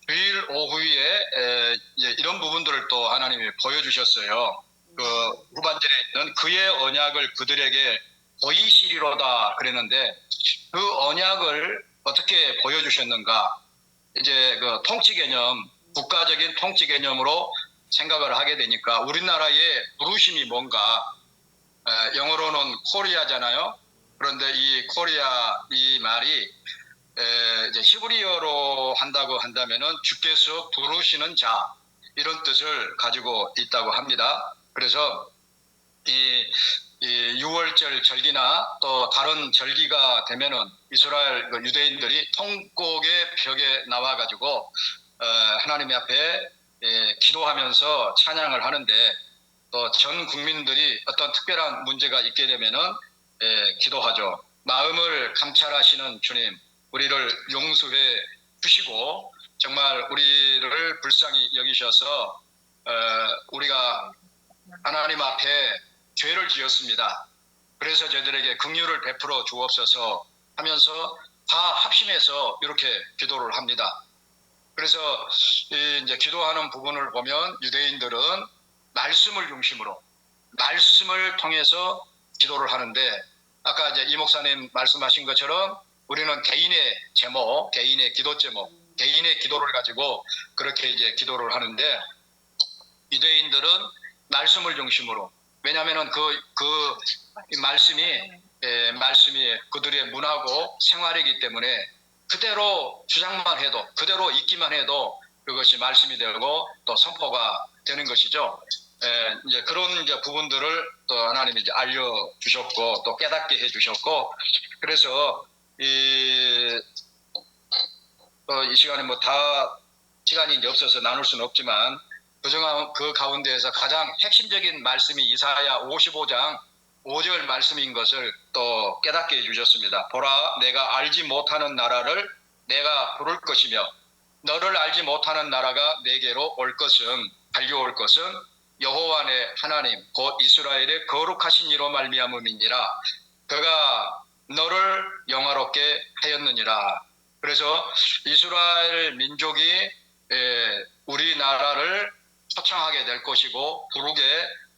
주일 오후에 이런 부분들을 또 하나님이 보여주셨어요. 후반절에 있는 그의 언약을 그들에게 보이시리로다 그랬는데 그 언약을 어떻게 보여주셨는가? 이제 그 통치 개념, 국가적인 통치 개념으로 생각을 하게 되니까 우리나라의 부르심이 뭔가 영어로는 코리아잖아요. 그런데 이 코리아 이 말이 이제 히브리어로 한다고 한다면은 주께서 부르시는 자 이런 뜻을 가지고 있다고 합니다. 그래서 이 6월절 절기나 또 다른 절기가 되면은 이스라엘 유대인들이 통곡의 벽에 나와 가지고 하나님 앞에 기도하면서 찬양을 하는데 또 전 국민들이 어떤 특별한 문제가 있게 되면은 기도하죠. 마음을 감찰하시는 주님, 우리를 용서해 주시고 정말 우리를 불쌍히 여기셔서 우리가 하나님 앞에 죄를 지었습니다. 그래서 저희들에게 긍휼을 베풀어 주옵소서 하면서 다 합심해서 이렇게 기도를 합니다. 그래서 이제 기도하는 부분을 보면 유대인들은 말씀을 중심으로 말씀을 통해서 기도를 하는데 아까 이제 이 목사님 말씀하신 것처럼 우리는 개인의 제목, 개인의 기도 제목, 개인의 기도를 가지고 그렇게 이제 기도를 하는데 유대인들은 말씀을 중심으로 왜냐하면은 말씀이 그들의 문화고 생활이기 때문에 그대로 주장만 해도, 그대로 읽기만 해도 그것이 말씀이 되고 또 선포가 되는 것이죠. 이제 그런 이제 부분들을 또 하나님이 이제 알려주셨고 또 깨닫게 해주셨고, 그래서 이 시간에 뭐 다 시간이 이제 없어서 나눌 수는 없지만 그 가운데에서 가장 핵심적인 말씀이 이사야 55장 5절 말씀인 것을 또 깨닫게 해주셨습니다. 보라, 내가 알지 못하는 나라를 내가 부를 것이며 너를 알지 못하는 나라가 내게로 올 것은, 달려올 것은 여호와 내 하나님 곧 이스라엘의 거룩하신 이로 말미암음이니라. 그가 너를 영화롭게 하였느니라. 그래서 이스라엘 민족이 우리나라를 초청하게 될 것이고 부르게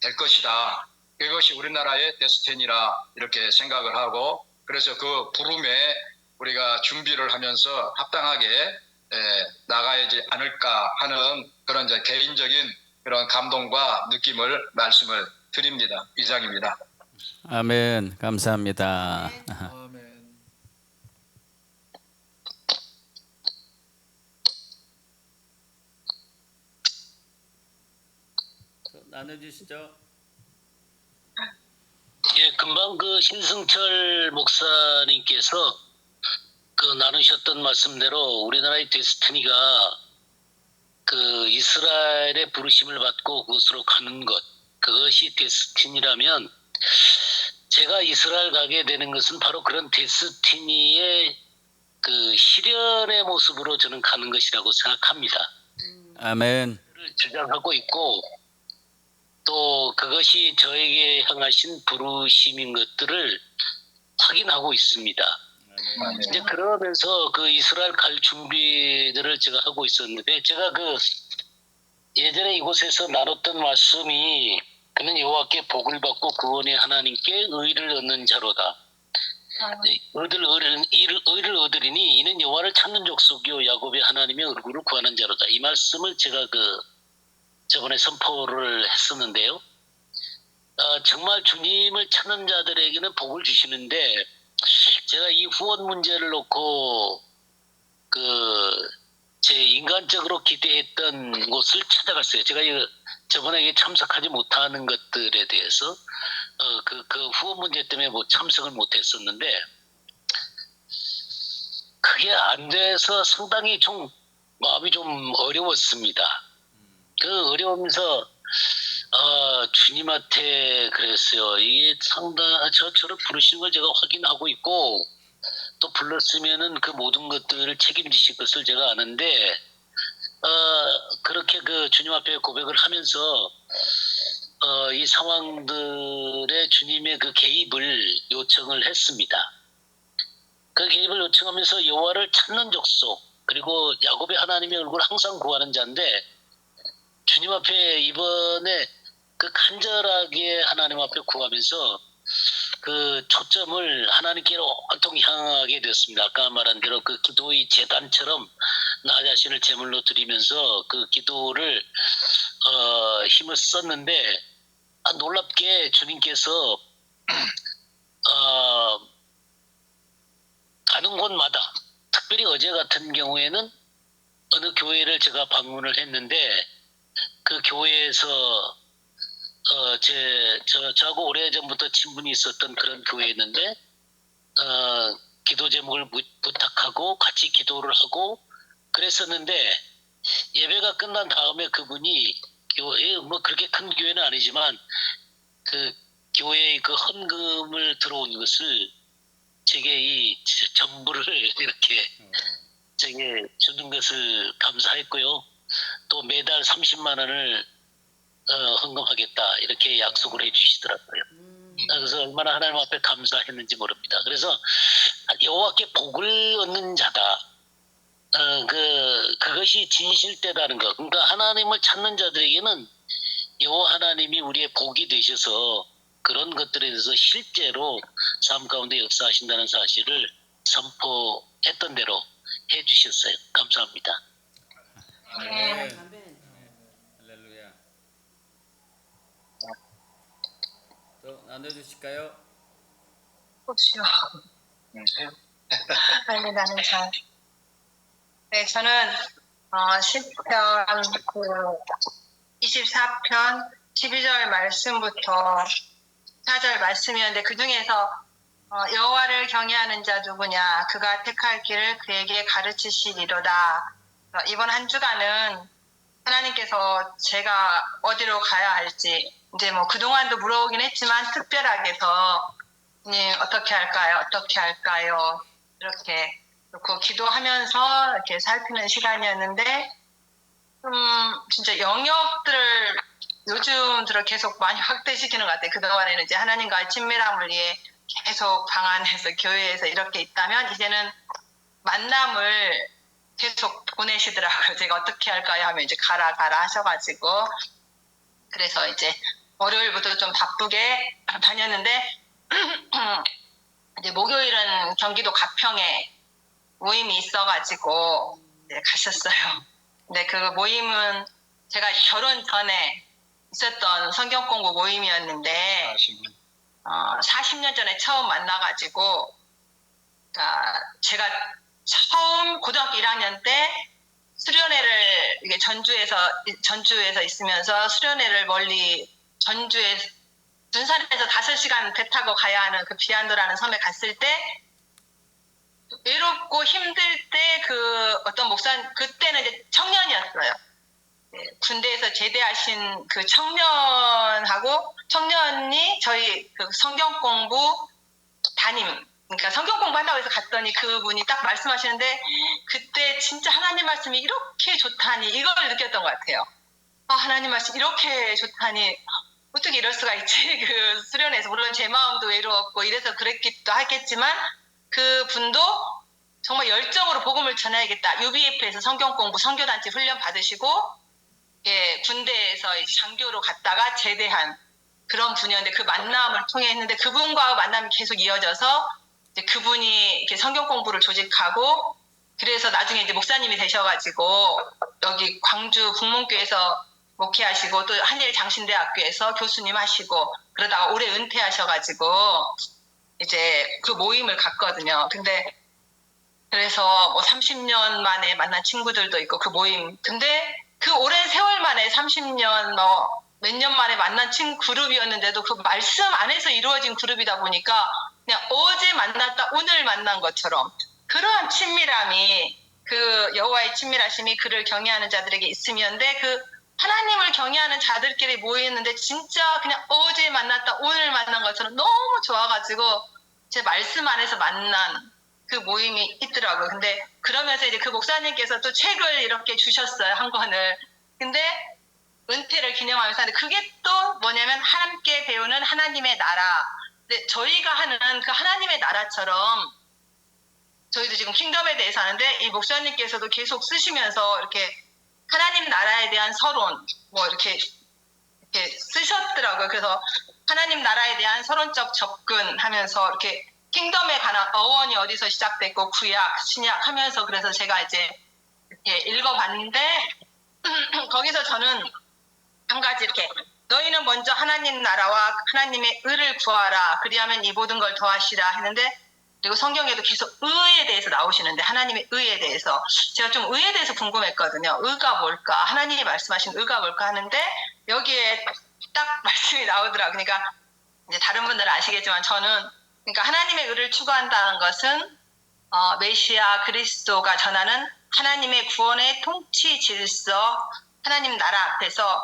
될 것이다. 그것이 우리나라의 데스티니라 이렇게 생각을 하고, 그래서 그 부름에 우리가 준비를 하면서 합당하게 나가야지 않을까 하는 그런 이제 개인적인 그런 감동과 느낌을 말씀을 드립니다. 이상입니다. 아멘. 감사합니다. 아멘. 나눠주시죠. 예, 금방 그 신승철 목사님께서 그 나누셨던 말씀대로 우리나라의 데스티니가 그 이스라엘의 부르심을 받고 그곳으로 가는 것, 그것이 데스티니라면 제가 이스라엘 가게 되는 것은 바로 그런 데스티니의 그 실현의 모습으로 저는 가는 것이라고 생각합니다. 아멘. 주장하고 있고 또 그것이 저에게 향하신 부르심인 것들을 확인하고 있습니다. 이제 그러면서 그 이스라엘 갈 준비들을 제가 하고 있었는데, 제가 그 예전에 이곳에서 나눴던 말씀이 그는 여호와께 복을 받고 구원의 하나님께 의를 얻는 자로다. 의를 얻으리니 이는 여호와를 찾는 족속이요 야곱의 하나님의 얼굴을 구하는 자로다. 이 말씀을 제가 그 저번에 선포를 했었는데요. 정말 주님을 찾는 자들에게는 복을 주시는데, 제가 이 후원 문제를 놓고 제 인간적으로 기대했던 곳을 찾아갔어요. 제가 저번에 참석하지 못하는 것들에 대해서 그 후원 문제 때문에 뭐 참석을 못했었는데, 그게 안 돼서 상당히 좀 마음이 좀 어려웠습니다. 그 어려우면서 주님한테 그랬어요. 이게 저를 부르시는 걸 제가 확인하고 있고 또 불렀으면은 그 모든 것들을 책임지실 것을 제가 아는데, 그렇게 그 주님 앞에 고백을 하면서 이 상황들의 주님의 그 개입을 요청을 했습니다. 그 개입을 요청하면서 여호와를 찾는 족속, 그리고 야곱의 하나님의 얼굴을 항상 구하는 자인데, 주님 앞에 이번에 그 간절하게 하나님 앞에 구하면서 그 초점을 하나님께로 온통 향하게 되었습니다. 아까 말한 대로 그 기도의 제단처럼 나 자신을 제물로 드리면서 그 기도를 힘을 썼는데, 놀랍게 주님께서 가는 곳마다, 특별히 어제 같은 경우에는 어느 교회를 제가 방문을 했는데, 그 교회에서 저하고 오래전부터 친분이 있었던 그런 교회였는데, 기도 제목을 부탁하고 같이 기도를 하고 그랬었는데, 예배가 끝난 다음에 그분이 교회, 뭐 그렇게 큰 교회는 아니지만 그 교회의 그 헌금을 들어온 것을 제게 이 전부를 이렇게 제게 주는 것을 감사했고요. 또 매달 30만 원을 헌금하겠다 이렇게 약속을 해주시더라고요. 그래서 얼마나 하나님 앞에 감사했는지 모릅니다. 그래서 여호와께 복을 얻는 자다. 그것이 진실되다는 것. 그러니까 하나님을 찾는 자들에게는 여호와 하나님이 우리의 복이 되셔서 그런 것들에 대해서 실제로 삶 가운데 역사하신다는 사실을 선포했던 대로 해주셨어요. 감사합니다. 아멘. 할렐루야. 또 나눠주실까요? 혹시요. 빨리 나는 잘. 네, 저는 시편 24편 12절 말씀부터 4절 말씀이었는데 그 중에서 여호와를 경외하는 자 누구냐 그가 택할 길을 그에게 가르치시리로다. 이번 한 주간은 하나님께서 제가 어디로 가야 할지 이제 뭐 그동안도 물어보긴 했지만 특별하게 더 어떻게 할까요? 어떻게 할까요? 이렇게 놓고 기도하면서 이렇게 살피는 시간이었는데 진짜 영역들을 요즘 들어 계속 많이 확대시키는 것 같아요. 그동안에는 이제 하나님과의 친밀함을 위해 계속 방 안에서 교회에서 이렇게 있다면 이제는 만남을 계속 보내시더라고요. 제가 어떻게 할까요? 하면 이제 가라 하셔가지고 그래서 이제 월요일부터 좀 바쁘게 다녔는데 이제 목요일은 경기도 가평에 모임이 있어가지고 이제 가셨어요. 근데 그 모임은 제가 이제 결혼 전에 있었던 성경 공부 모임이었는데 40년 전에 처음 만나가지고 제가 처음 고등학교 1학년 때 수련회를 이게 전주에서 있으면서 수련회를 멀리 전주에 둔산에서 5시간 배 타고 가야 하는 그 비안도라는 섬에 갔을 때 외롭고 힘들 때 그 어떤 목사 그때는 이제 청년이었어요. 네, 군대에서 제대하신 그 청년이 저희 그 성경 공부 그러니까 성경 공부한다고 해서 갔더니 그분이 딱 말씀하시는데 그때 진짜 하나님 말씀이 이렇게 좋다니 이걸 느꼈던 것 같아요. 하나님 말씀 이렇게 좋다니 어떻게 이럴 수가 있지? 그 수련회에서 물론 제 마음도 외로웠고 이래서 그랬기도 하겠지만 그 분도 정말 열정으로 복음을 전해야겠다. UBF에서 성경 공부 선교단체 훈련 받으시고 군대에서 장교로 갔다가 제대한 그런 분이었는데 그 만남을 통해 했는데 그분과 만남이 계속 이어져서 이제 그분이 이렇게 성경 공부를 조직하고 그래서 나중에 이제 목사님이 되셔가지고 여기 광주 북문교에서 목회하시고 또 한일 장신대학교에서 교수님 하시고 그러다가 올해 은퇴하셔가지고 이제 그 모임을 갔거든요. 근데 그래서 뭐 30년 만에 만난 친구들도 있고 그 모임. 근데 그 오랜 세월 만에 30년 몇 년 만에 만난 그룹이었는데도 그 말씀 안에서 이루어진 그룹이다 보니까 그냥 어제 만났다 오늘 만난 것처럼 그러한 친밀함이 그 여호와의 친밀하심이 그를 경외하는 자들에게 있으면데 그 하나님을 경외하는 자들끼리 모였는데 진짜 그냥 어제 만났다 오늘 만난 것처럼 너무 좋아가지고 제 말씀 안에서 만난 그 모임이 있더라고요. 근데 그러면서 이제 그 목사님께서 또 책을 이렇게 주셨어요. 한 권을. 근데 은퇴를 기념하면서 하는데 그게 또 뭐냐면 함께 배우는 하나님의 나라. 근데 저희가 하는 그 하나님의 나라처럼 저희도 지금 킹덤에 대해서 하는데 이 목사님께서도 계속 쓰시면서 이렇게 하나님 나라에 대한 서론 뭐 이렇게 쓰셨더라고요. 그래서 하나님 나라에 대한 서론적 접근하면서 이렇게 킹덤에 관한 어원이 어디서 시작됐고 구약, 신약 하면서 그래서 제가 이제 이렇게 읽어봤는데 거기서 저는 한 가지 이렇게 너희는 먼저 하나님 나라와 하나님의 의를 구하라 그리하면 이 모든 걸 더하시라 했는데 그리고 성경에도 계속 의에 대해서 나오시는데 하나님의 의에 대해서 제가 좀 의에 대해서 궁금했거든요. 의가 뭘까? 하나님이 말씀하신 의가 뭘까 하는데 여기에 딱 말씀이 나오더라고요. 그러니까 이제 다른 분들은 아시겠지만 저는 그러니까 하나님의 의를 추구한다는 것은 메시아 그리스도가 전하는 하나님의 구원의 통치 질서, 하나님 나라 앞에서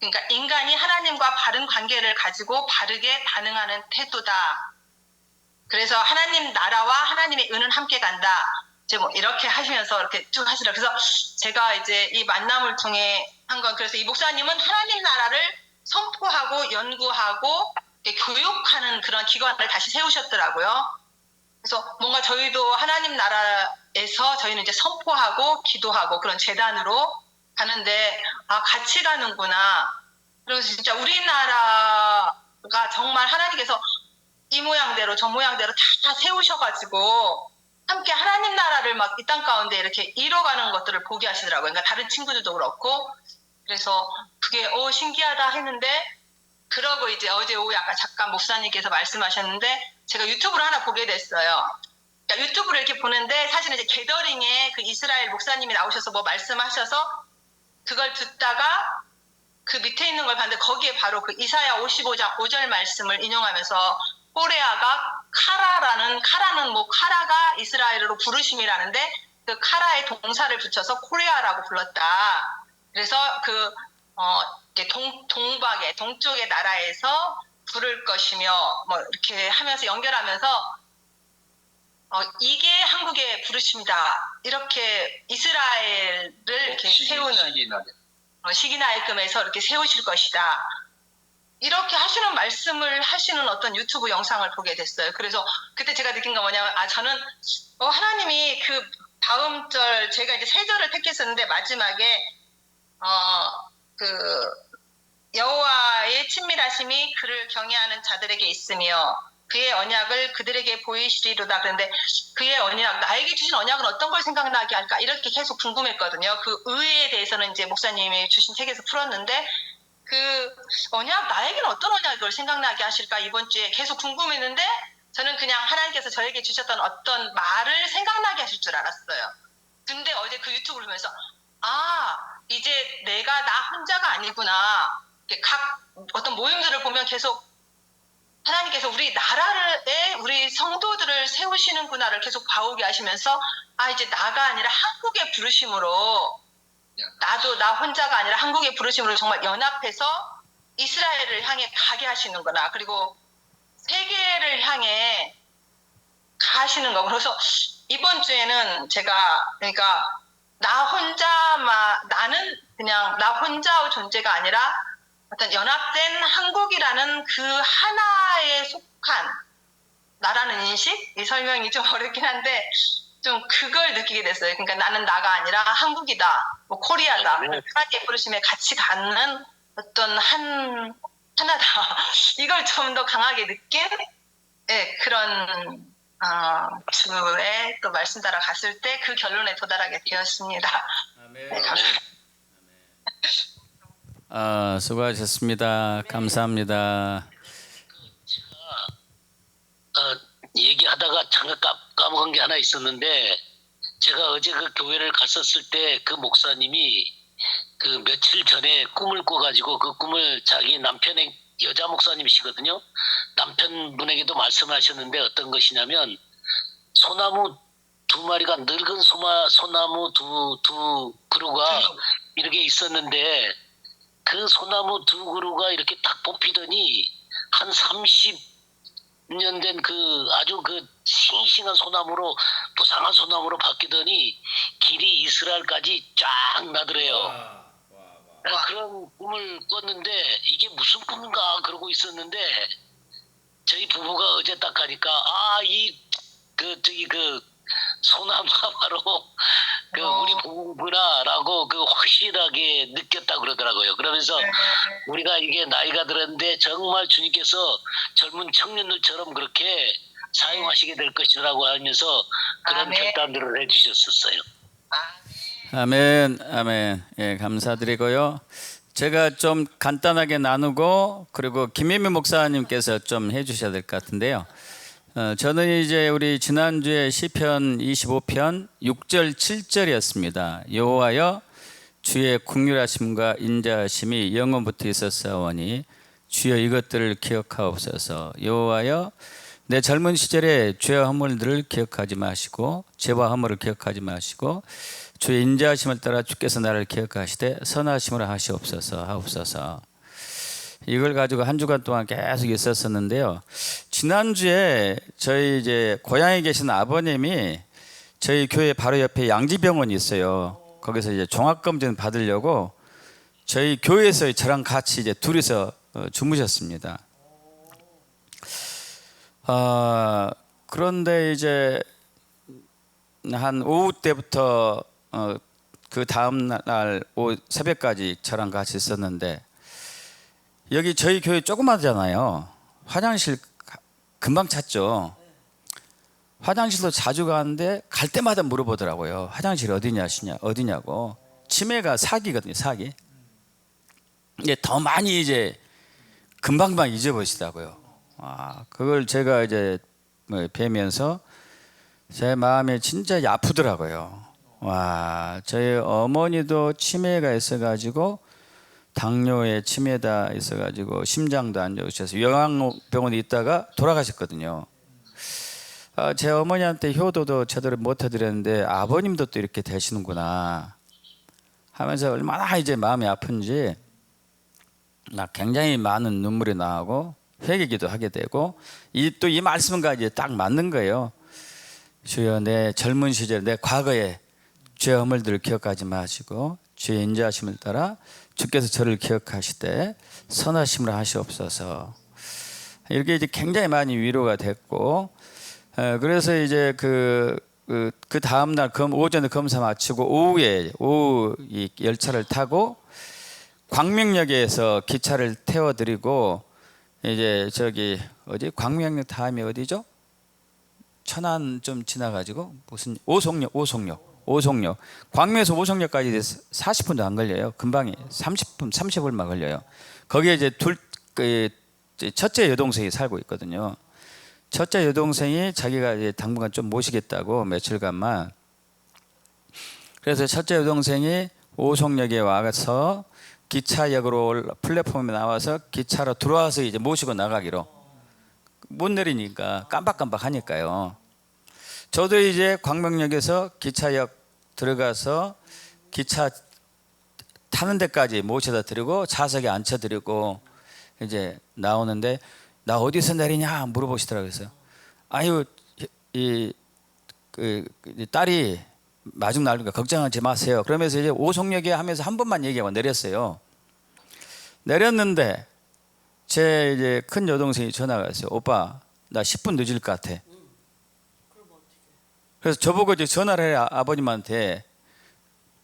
그러니까 인간이 하나님과 바른 관계를 가지고 바르게 반응하는 태도다. 그래서 하나님 나라와 하나님의 의는 함께 간다. 이제 뭐 이렇게 하시면서 이렇게 쭉 하시더라고요. 그래서 제가 이제 이 만남을 통해 한 건 그래서 이 목사님은 하나님 나라를 선포하고 연구하고 교육하는 그런 기관을 다시 세우셨더라고요. 그래서 뭔가 저희도 하나님 나라에서 저희는 이제 선포하고 기도하고 그런 재단으로 가는데 같이 가는구나. 그래서 진짜 우리나라가 정말 하나님께서 이 모양대로 저 모양대로 다 세우셔가지고 함께 하나님 나라를 막 이 땅 가운데 이렇게 이뤄가는 것들을 보게 하시더라고요. 그러니까 다른 친구들도 그렇고 그래서 그게 신기하다 했는데 그러고 이제 어제 오후 아까 잠깐 목사님께서 말씀하셨는데 제가 유튜브를 하나 보게 됐어요. 그러니까 유튜브를 이렇게 보는데 사실은 이제 게더링에 그 이스라엘 목사님이 나오셔서 뭐 말씀하셔서 그걸 듣다가 그 밑에 있는 걸 봤는데 거기에 바로 그 이사야 55장 5절 말씀을 인용하면서 호레아가 카라는 뭐 카라가 이스라엘어로 부르심이라는데 그 카라의 동사를 붙여서 코레아라고 불렀다. 그래서 이렇게 동쪽의 나라에서 부를 것이며 뭐 이렇게 하면서 연결하면서 이게 한국의 부르심이다. 이렇게 이스라엘을 이렇게 세우는 시기나이금에서 이렇게 세우실 것이다. 이렇게 하시는 말씀을 하시는 어떤 유튜브 영상을 보게 됐어요. 그래서 그때 제가 느낀 건 뭐냐면 저는 하나님이 그 다음 절 제가 이제 세 절을 택했었는데 마지막에 그 여호와의 친밀하심이 그를 경외하는 자들에게 있으며 그의 언약을 그들에게 보이시리로다. 그런데 그의 언약, 나에게 주신 언약은 어떤 걸 생각나게 할까? 이렇게 계속 궁금했거든요. 그 의에 대해서는 이제 목사님이 주신 책에서 풀었는데 그 언약, 나에게는 어떤 언약을 생각나게 하실까? 이번 주에 계속 궁금했는데 저는 그냥 하나님께서 저에게 주셨던 어떤 말을 생각나게 하실 줄 알았어요. 근데 어제 그 유튜브를 보면서 이제 내가 나 혼자가 아니구나. 각 어떤 모임들을 보면 계속 하나님께서 우리 나라에 우리 성도들을 세우시는구나를 계속 봐오게 하시면서 이제 나가 아니라 한국의 부르심으로 나도 나 혼자가 아니라 한국의 부르심으로 정말 연합해서 이스라엘을 향해 가게 하시는구나. 그리고 세계를 향해 가시는 거. 그래서 이번 주에는 제가 그러니까 나는 그냥 나 혼자의 존재가 아니라 어떤 연합된 한국이라는 그 하나에 속한 나라는 인식? 이 설명이 좀 어렵긴 한데 좀 그걸 느끼게 됐어요. 그러니까 나는 나가 아니라 한국이다, 뭐 코리아다. 하나님의 부르심에 같이 갖는 어떤 하나다. 이걸 좀 더 강하게 느낀 그런 주에 또 말씀 따라 갔을 때 그 결론에 도달하게 되었습니다. 네, 감사합니다. 수고하셨습니다. 감사합니다. 얘기하다가 잠깐 까먹은 게 하나 있었는데 제가 어제 그 교회를 갔었을 때 그 목사님이 그 며칠 전에 꿈을 꿔가지고 그 꿈을 자기 남편의 여자 목사님이시거든요. 남편분에게도 말씀하셨는데 어떤 것이냐면 소나무 두 마리가 늙은 소나무 두 그루가 이렇게 있었는데 그 소나무 두 그루가 이렇게 딱 뽑히더니 한 30년 된 그 아주 그 싱싱한 소나무로 부상한 소나무로 바뀌더니 길이 이스라엘까지 쫙 나더래요. 그런 꿈을 꿨는데 이게 무슨 꿈인가 그러고 있었는데 저희 부부가 어제 딱 가니까 그 소나무가 바로 그 우리 부부구나라고 그 확실하게 느꼈다 그러더라고요. 그러면서 우리가 이게 나이가 들었는데 정말 주님께서 젊은 청년들처럼 그렇게 사용하시게 될 것이라고 하면서 그런 결단들을 해주셨었어요. 아멘, 아멘. 예, 감사드리고요. 제가 좀 간단하게 나누고 그리고 김혜미 목사님께서 좀 해주셔야 될 것 같은데요. 저는 이제 우리 지난주에 시편 25편 6절 7절이었습니다. 여호와여 주의 긍휼하심과 인자하심이 영원부터 있었사오니 주여 이것들을 기억하옵소서. 여호와여 내 젊은 시절에 죄와 허물들을 기억하지 마시고 죄와 허물을 기억하지 마시고 주의 인자하심을 따라 주께서 나를 기억하시되 선하심으로 하옵소서. 이걸 가지고 한 주간 동안 계속 있었었는데요. 지난주에 저희 이제 고향에 계신 아버님이 저희 교회 바로 옆에 양지병원이 있어요. 거기서 이제 종합검진 받으려고 저희 교회에서 저랑 같이 이제 둘이서 주무셨습니다. 그런데 이제 한 오후 때부터 그 다음 날 새벽까지 저랑 같이 있었는데 여기 저희 교회 조그마하잖아요. 화장실 금방 찾죠. 화장실도 자주 가는데 갈 때마다 물어보더라고요. 화장실 어디냐고. 치매가 사기거든요. 사기. 이게 더 많이 이제 금방금방 잊어버리시더라고요. 그걸 제가 이제 뵈면서 제 마음이 진짜 아프더라고요. 와, 저희 어머니도 치매가 있어가지고 당뇨에 치매다 있어가지고 심장도 안 좋으셔서 요양병원에 있다가 돌아가셨거든요. 제 어머니한테 효도도 제대로 못 해드렸는데 아버님도 또 이렇게 되시는구나 하면서 얼마나 이제 마음이 아픈지 나 굉장히 많은 눈물이 나고 회개기도 하게 되고 또 이 말씀과 이제 딱 맞는 거예요. 주여 내 젊은 시절 내 과거에 죄 허물들을 기억하지 마시고 주의 인자하심을 따라 주께서 저를 기억하시되 선하심을 하시옵소서. 이렇게 이제 굉장히 많이 위로가 됐고 그래서 이제 그 다음 날 오전에 검사 마치고 오후 이 열차를 타고 광명역에서 기차를 태워드리고 이제 저기 광명역 다음이 어디죠? 천안 좀 지나가지고 무슨 오송역 광명에서 오송역까지 40분도 안 걸려요. 금방이 30분 30분만 걸려요. 거기에 이제 첫째 여동생이 살고 있거든요. 첫째 여동생이 자기가 이제 당분간 좀 모시겠다고 며칠간만. 그래서 첫째 여동생이 오송역에 와서 기차역으로 플랫폼에 나와서 기차로 들어와서 이제 모시고 나가기로. 못 내리니까 깜박깜박 하니까요. 저도 이제 광명역에서 기차역 들어가서 기차 타는 데까지 모셔다 드리고 좌석에 앉혀 드리고 이제 나오는데 나 어디서 내리냐 물어보시더라고요. 그래서 아유 딸이 마중 나오니까 걱정하지 마세요. 그러면서 이제 오송역에 하면서 한 번만 얘기하고 내렸어요. 내렸는데 제 이제 큰 여동생이 전화가 왔어요. 오빠 나 10분 늦을 것 같아. 그래서 저보고 이제 전화를 해 아버님한테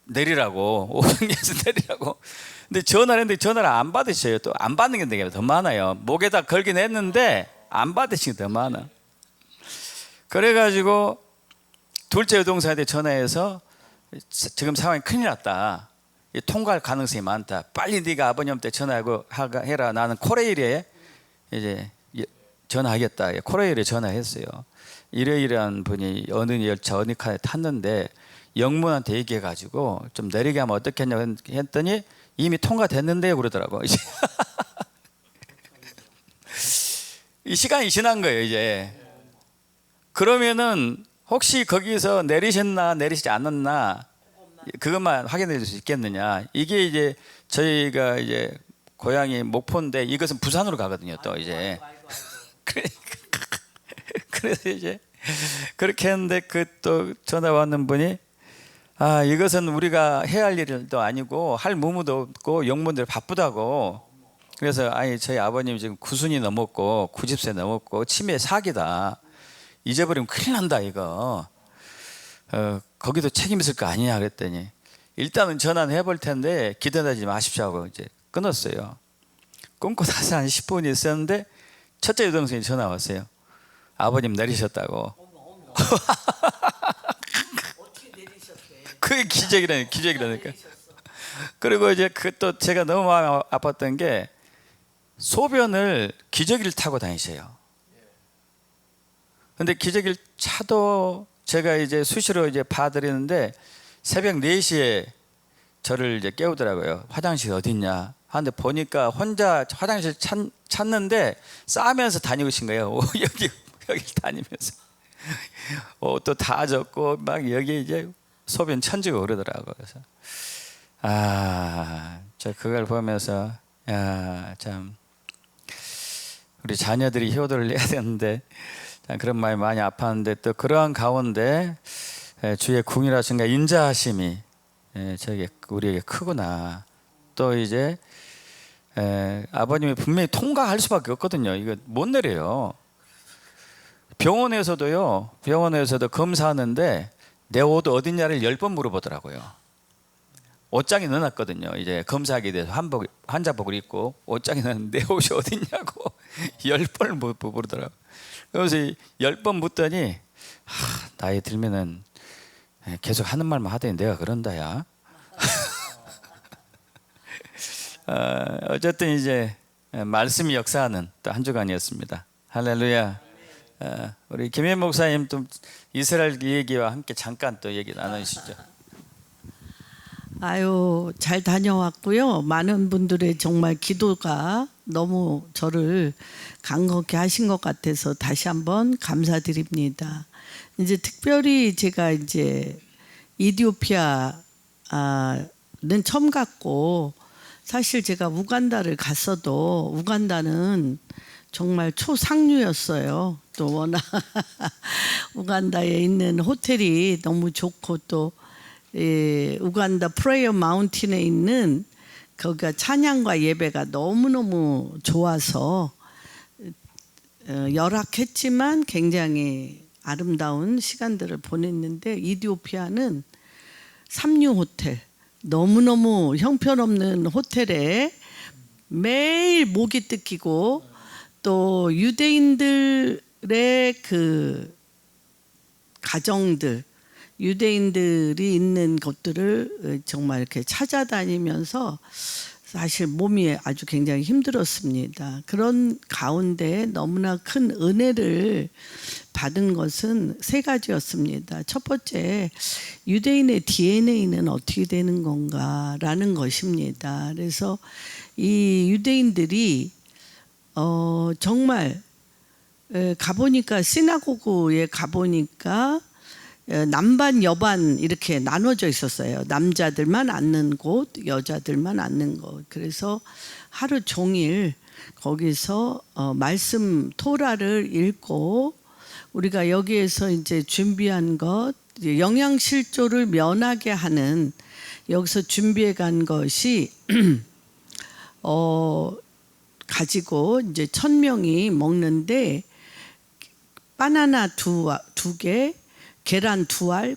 내리라고 오송역에서 내리라고. 근데 전화를 했는데 전화를 안 받으셔요. 또 안 받는 게 더 많아요. 목에다 걸긴 했는데 안 받으신 게 더 많아. 그래가지고 둘째 여동생한테 전화해서 지금 상황이 큰일 났다. 통과할 가능성이 많다. 빨리 네가 아버님한테 전화하고 해라. 나는 코레일에 이제 전화하겠다. 코레일에 전화했어요. 이러이러한 분이 어느 열차 어느 칸에 탔는데 영문한테 얘기해가지고 좀 내리게 하면 어떻겠냐고 했더니 이미 통과됐는데요 그러더라고. 이제 이 시간이 지난 거예요 이제. 그러면은 혹시 거기서 내리셨나 내리시지 않았나 그것만 확인해 줄 수 있겠느냐. 이게 이제 저희가 이제 고향이 목포인데 이것은 부산으로 가거든요 또 이제. 그래서 이제 그렇게 했는데 그 또 전화 왔는 분이 이것은 우리가 해야 할 일도 아니고 할 무무도 없고 영문들 바쁘다고. 그래서 저희 아버님 지금 90이 넘었고 90세 넘었고 치매 사기다. 잊어버리면 큰일 난다 이거. 거기도 책임 있을 거 아니냐 그랬더니 일단은 전화는 해볼 텐데 기다리지 마십시오 하고 이제 끊었어요. 끊고 나서 한 10분이 있었는데 첫째 여동생이 전화 왔어요. 아버님 내리셨다고. 그게 기적이라니까. 그리고 이제 또 제가 너무 마음이 아팠던 게 소변을 기저귀를 타고 다니셔요. 근데 기저귀를 차도 제가 이제 수시로 이제 봐드리는데 새벽 4시에 저를 이제 깨우더라고요. 화장실 어딨냐 하는데 보니까 혼자 화장실 찾는데 싸면서 다니신 거예요. 여기 다니면서 옷도 다 젖고 막 여기 이제 소변 천지가 오르더라고요. 그래서 저 그걸 보면서 참 우리 자녀들이 효도를 내야 되는데 그런 마음이 많이 아팠는데 또 그러한 가운데 주의 궁이라신가 인자하심이 저게 우리에게 크구나. 또 이제 아버님이 분명히 통과할 수밖에 없거든요. 이거 못 내려요. 병원에서도 검사하는데 내 옷 어딨냐를 10번 물어보더라고요. 옷장에 넣어놨거든요. 이제 검사하기 위해서 환자복을 입고 옷장에 넣었는데 내 옷이 어딨냐고 10번을 물어보더라고요. 그래서 10번 묻더니 나이 들면은 계속 하는 말만 하더니 내가 그런다 야. 어쨌든 이제 말씀이 역사하는 또 한 주간이었습니다. 할렐루야. 우리 김현 목사님 또 이스라엘 얘기와 함께 잠깐 또 얘기 나누시죠. 아유, 잘 다녀왔고요. 많은 분들의 정말 기도가 너무 저를 간곡히 하신 것 같아서 다시 한번 감사드립니다. 이제 특별히 제가 이제 이디오피아는 처음 갔고, 사실 제가 우간다를 갔어도 우간다는 정말 초상류였어요. 또 워낙 우간다에 있는 호텔이 너무 좋고, 또 우간다 프레이어 마운틴에 있는 거기가 찬양과 예배가 너무너무 좋아서 열악했지만 굉장히 아름다운 시간들을 보냈는데, 이디오피아는 삼류 호텔, 너무너무 형편없는 호텔에 매일 모기 뜯기고, 또 유대인들의 그 가정들, 유대인들이 있는 곳들을 정말 이렇게 찾아다니면서 사실 몸이 아주 굉장히 힘들었습니다. 그런 가운데 너무나 큰 은혜를 받은 것은 세 가지였습니다. 첫 번째, 유대인의 DNA는 어떻게 되는 건가라는 것입니다. 그래서 이 유대인들이 정말 가보니까, 시나고그에 가보니까 남반 여반 이렇게 나눠져 있었어요. 남자들만 앉는 곳, 여자들만 앉는 곳. 그래서 하루 종일 거기서 말씀 토라를 읽고, 우리가 여기에서 이제 준비한 것, 영양실조를 면하게 하는, 여기서 준비해 간 것이 가지고 이제 1000명이 먹는데, 바나나 두 개, 계란 2알,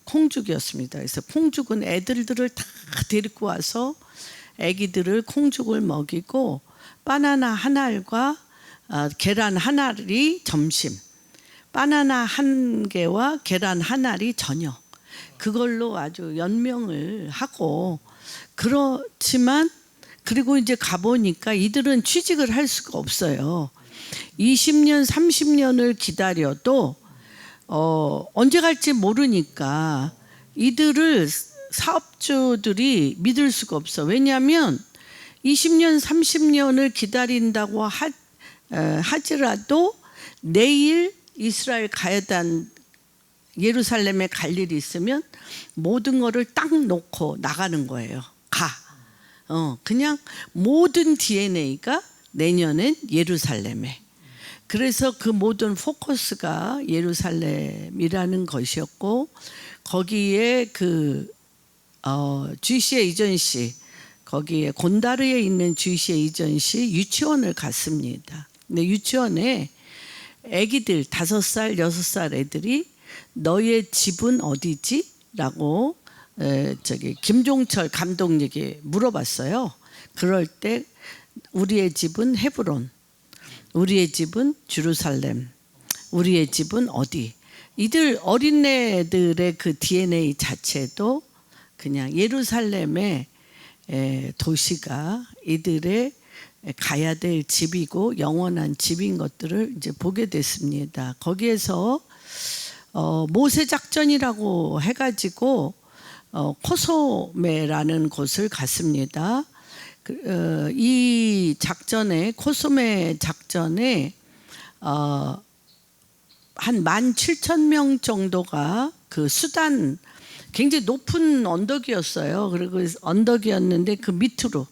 콩죽이었습니다. 그래서 콩죽은 애들을 다 데리고 와서 애기들을 콩죽을 먹이고, 바나나 1알과 계란 1알이 점심, 바나나 1개와 계란 1알이 저녁, 그걸로 아주 연명을 하고. 그렇지만 그리고 이제 가보니까 이들은 취직을 할 수가 없어요. 20년 30년을 기다려도 언제 갈지 모르니까 이들을 사업주들이 믿을 수가 없어. 왜냐하면 20년 30년을 기다린다고 하지라도 내일 이스라엘 가야 된, 예루살렘에 갈 일이 있으면 모든 거를 딱 놓고 나가는 거예요. 그냥 모든 DNA가 내년엔 예루살렘에. 그래서 그 모든 포커스가 예루살렘이라는 것이었고, 거기에 그 주이시 에이전시, 거기에 곤다르에 있는 주이시 에이전시 유치원을 갔습니다. 근데 유치원에 애기들 5살, 6살 애들이 너의 집은 어디지? 라고 김종철 감독에게 물어봤어요. 그럴 때 우리의 집은 헤브론, 우리의 집은 제루살렘, 우리의 집은 어디? 이들 어린애들의 그 DNA 자체도 그냥 예루살렘의 도시가 이들의 가야 될 집이고 영원한 집인 것들을 이제 보게 됐습니다. 거기에서 모세 작전이라고 해가지고 코소메라는 곳을 갔습니다. 이 작전에, 코소메 작전에 한 17,000명 정도가 그 수단, 굉장히 높은 언덕이었어요. 그리고 언덕이었는데 그 밑으로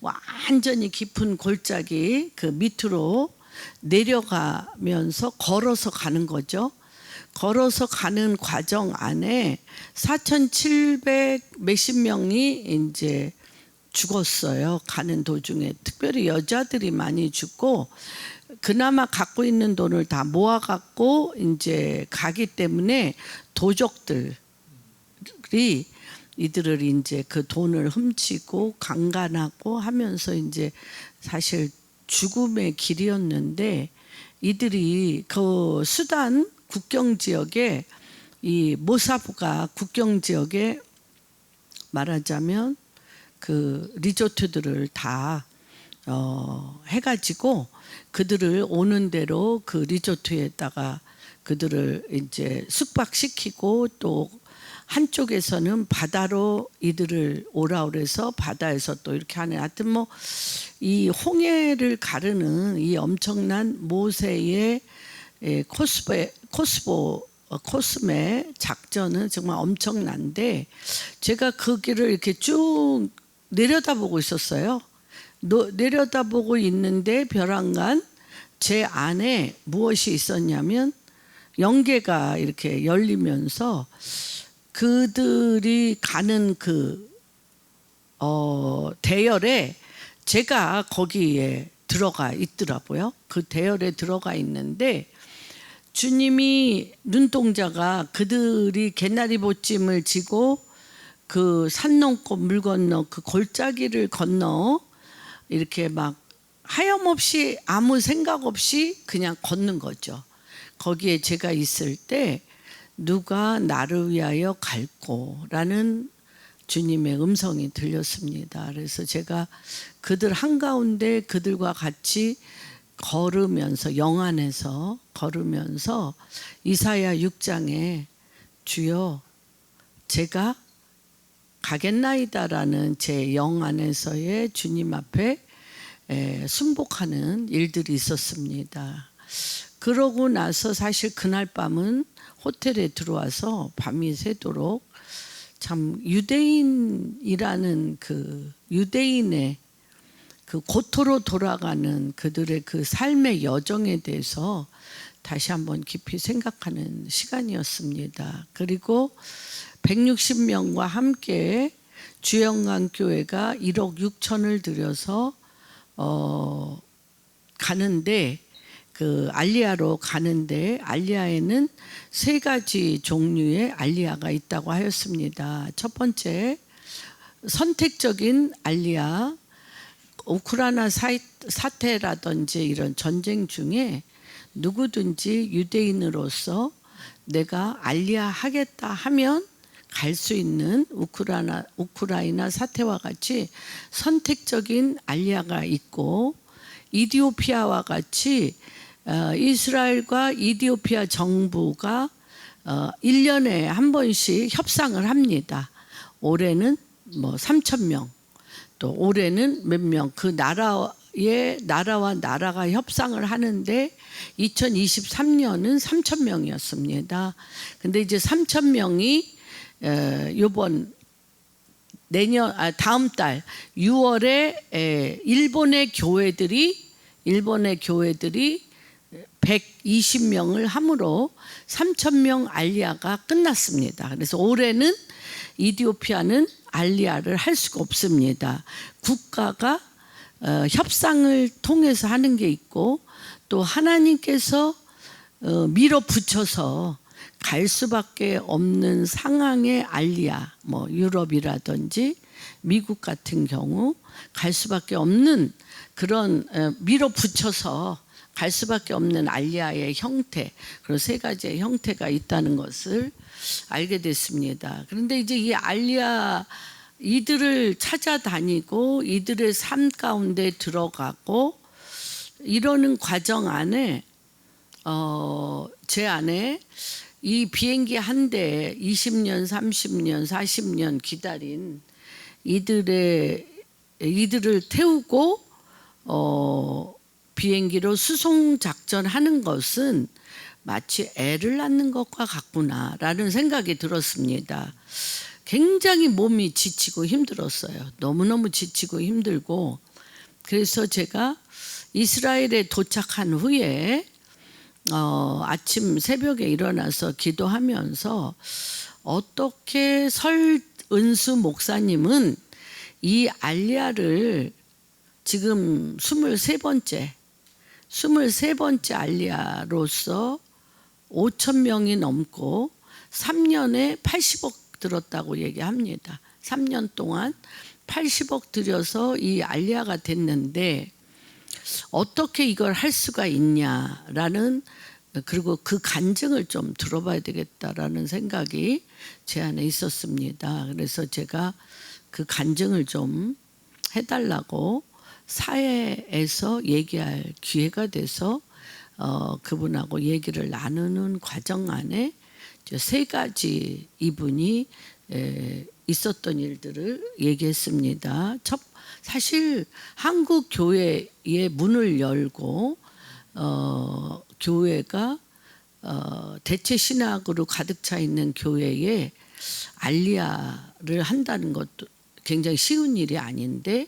완전히 깊은 골짜기 그 밑으로 내려가면서 걸어서 가는 거죠. 걸어서 가는 과정 안에 4,700 몇십 명이 이제 죽었어요. 가는 도중에. 특별히 여자들이 많이 죽고, 그나마 갖고 있는 돈을 다 모아갖고 이제 가기 때문에 도적들이 이들을 이제 그 돈을 훔치고 강간하고 하면서 이제 사실 죽음의 길이었는데, 이들이 그 수단 국경 지역에, 이 모사부가 국경 지역에 말하자면 그 리조트들을 다 해가지고 그들을 오는 대로 그 리조트에다가 그들을 이제 숙박시키고 또 한쪽에서는 바다로 이들을 오라 그래서 바다에서 또 이렇게 하는, 하여튼 뭐 이 홍해를 가르는 이 엄청난 모세의 코스메 작전은 정말 엄청난데, 제가 그 길을 이렇게 쭉 내려다보고 있었어요. 내려다보고 있는데 벼랑간 제 안에 무엇이 있었냐면 영계가 이렇게 열리면서 그들이 가는 그 대열에 제가 거기에 들어가 있더라고요. 그 대열에 들어가 있는데 주님이 눈동자가 그들이 개나리 보찜을 지고 그 산 넘고 물 건너 그 골짜기를 건너 이렇게 막 하염없이 아무 생각 없이 그냥 걷는 거죠. 거기에 제가 있을 때 누가 나를 위하여 갈꼬라는 주님의 음성이 들렸습니다. 그래서 제가 그들 한가운데 그들과 같이 걸으면서 영 안에서 걸으면서 이사야 6장에 주여 제가 가겠나이다라는 제 영 안에서의 주님 앞에 순복하는 일들이 있었습니다. 그러고 나서 사실 그날 밤은 호텔에 들어와서 밤이 새도록 참 유대인이라는 그 유대인의 그 고토로 돌아가는 그들의 그 삶의 여정에 대해서 다시 한번 깊이 생각하는 시간이었습니다. 그리고 160명과 함께 주영강교회가 1억 6천을 들여서 가는데 그 알리야로 가는데 알리야에는 3가지 종류의 알리야가 있다고 하였습니다. 첫 번째 선택적인 알리야, 우크라이나 사태라든지 이런 전쟁 중에 누구든지 유대인으로서 내가 알리야 하겠다 하면 갈 수 있는 우크라이나 사태와 같이 선택적인 알리야가 있고, 이디오피아와 같이 이스라엘과 이디오피아 정부가 1년에 한 번씩 협상을 합니다. 올해는 뭐 3,000명, 또 올해는 몇 명, 그 나라와 나라가 협상을 하는데 2023년은 3,000명이었습니다. 근데 이제 3,000명이 요번 다음 달 6월에 일본의 교회들이 120명을 함으로 3,000명 알리야가 끝났습니다. 그래서 올해는 이디오피아는 알리야를 할 수가 없습니다. 국가가 협상을 통해서 하는 게 있고, 또 하나님께서 밀어붙여서 갈 수밖에 없는 상황의 알리야, 뭐 유럽이라든지 미국 같은 경우 갈 수밖에 없는 그런 밀어붙여서 갈 수밖에 없는 알리야의 형태, 그런 3가지의 형태가 있다는 것을 알게 됐습니다. 그런데 이제 이 알리야 이들을 찾아다니고 이들의 삶 가운데 들어가고 이러는 과정 안에 제 안에 이 비행기 한 대에 20년, 30년, 40년 기다린 이들을 태우고 비행기로 수송 작전하는 것은 마치 애를 낳는 것과 같구나라는 생각이 들었습니다. 굉장히 몸이 지치고 힘들었어요. 너무너무 지치고 힘들고, 그래서 제가 이스라엘에 도착한 후에 아침 새벽에 일어나서 기도하면서 어떻게 설은수 목사님은 이 알리야를 지금 23번째 알리야로서 5,000명이 넘고 3년에 80억 들었다고 얘기합니다. 3년 동안 80억 들여서 이 알리야가 됐는데 어떻게 이걸 할 수가 있냐라는, 그리고 그 간증을 좀 들어봐야 되겠다라는 생각이 제 안에 있었습니다. 그래서 제가 그 간증을 좀 해달라고 사회에서 얘기할 기회가 돼서 그분하고 얘기를 나누는 과정 안에 세 가지 이분이 있었던 일들을 얘기했습니다. 사실 한국 교회의 문을 열고 교회가 대체 신학으로 가득 차 있는 교회에 알리야를 한다는 것도 굉장히 쉬운 일이 아닌데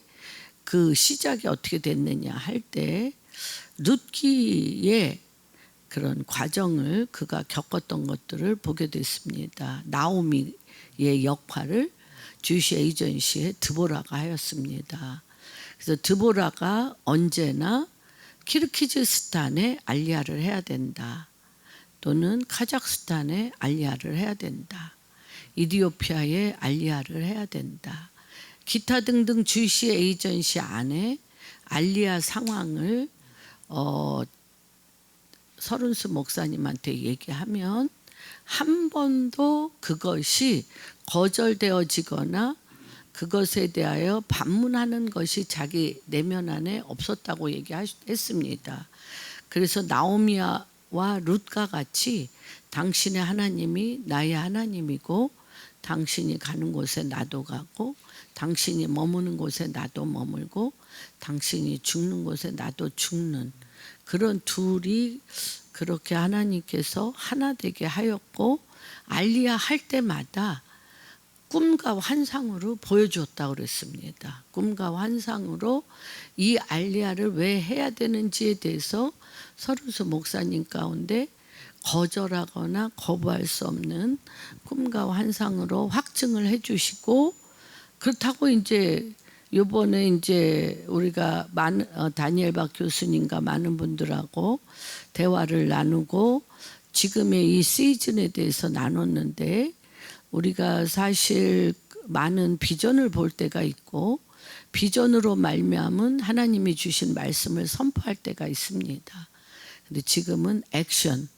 그 시작이 어떻게 됐느냐 할 때 룻기의 그런 과정을 그가 겪었던 것들을 보게 됐습니다. 나오미의 역할을 주시 에이전시의 드보라가 하였습니다. 그래서 드보라가 언제나 키르기즈스탄에 알리야를 해야 된다. 또는 카자흐스탄에 알리야를 해야 된다. 이디오피아에 알리야를 해야 된다. 기타 등등 주시 에이전시 안에 알리야 상황을 서른수 목사님한테 얘기하면 한 번도 그것이 거절되어지거나 그것에 대하여 반문하는 것이 자기 내면 안에 없었다고 얘기했습니다. 그래서 나오미와 룻과 같이 당신의 하나님이 나의 하나님이고 당신이 가는 곳에 나도 가고 당신이 머무는 곳에 나도 머물고 당신이 죽는 곳에 나도 죽는 그런 둘이 그렇게 하나님께서 하나 되게 하였고 알리야 할 때마다 꿈과 환상으로 보여주었다고 그랬습니다. 꿈과 환상으로 이 알리야를 왜 해야 되는지에 대해서 서른수 목사님 가운데 거절하거나 거부할 수 없는 꿈과 환상으로 확증을 해주시고 그렇다고 이제 이번에 이제 우리가 다니엘 박 교수님과 많은 분들하고 대화를 나누고 지금의 이 시즌에 대해서 나눴는데 우리가 사실 많은 비전을 볼 때가 있고 비전으로 말미암은 하나님이 주신 말씀을 선포할 때가 있습니다. 근데 지금은 액션,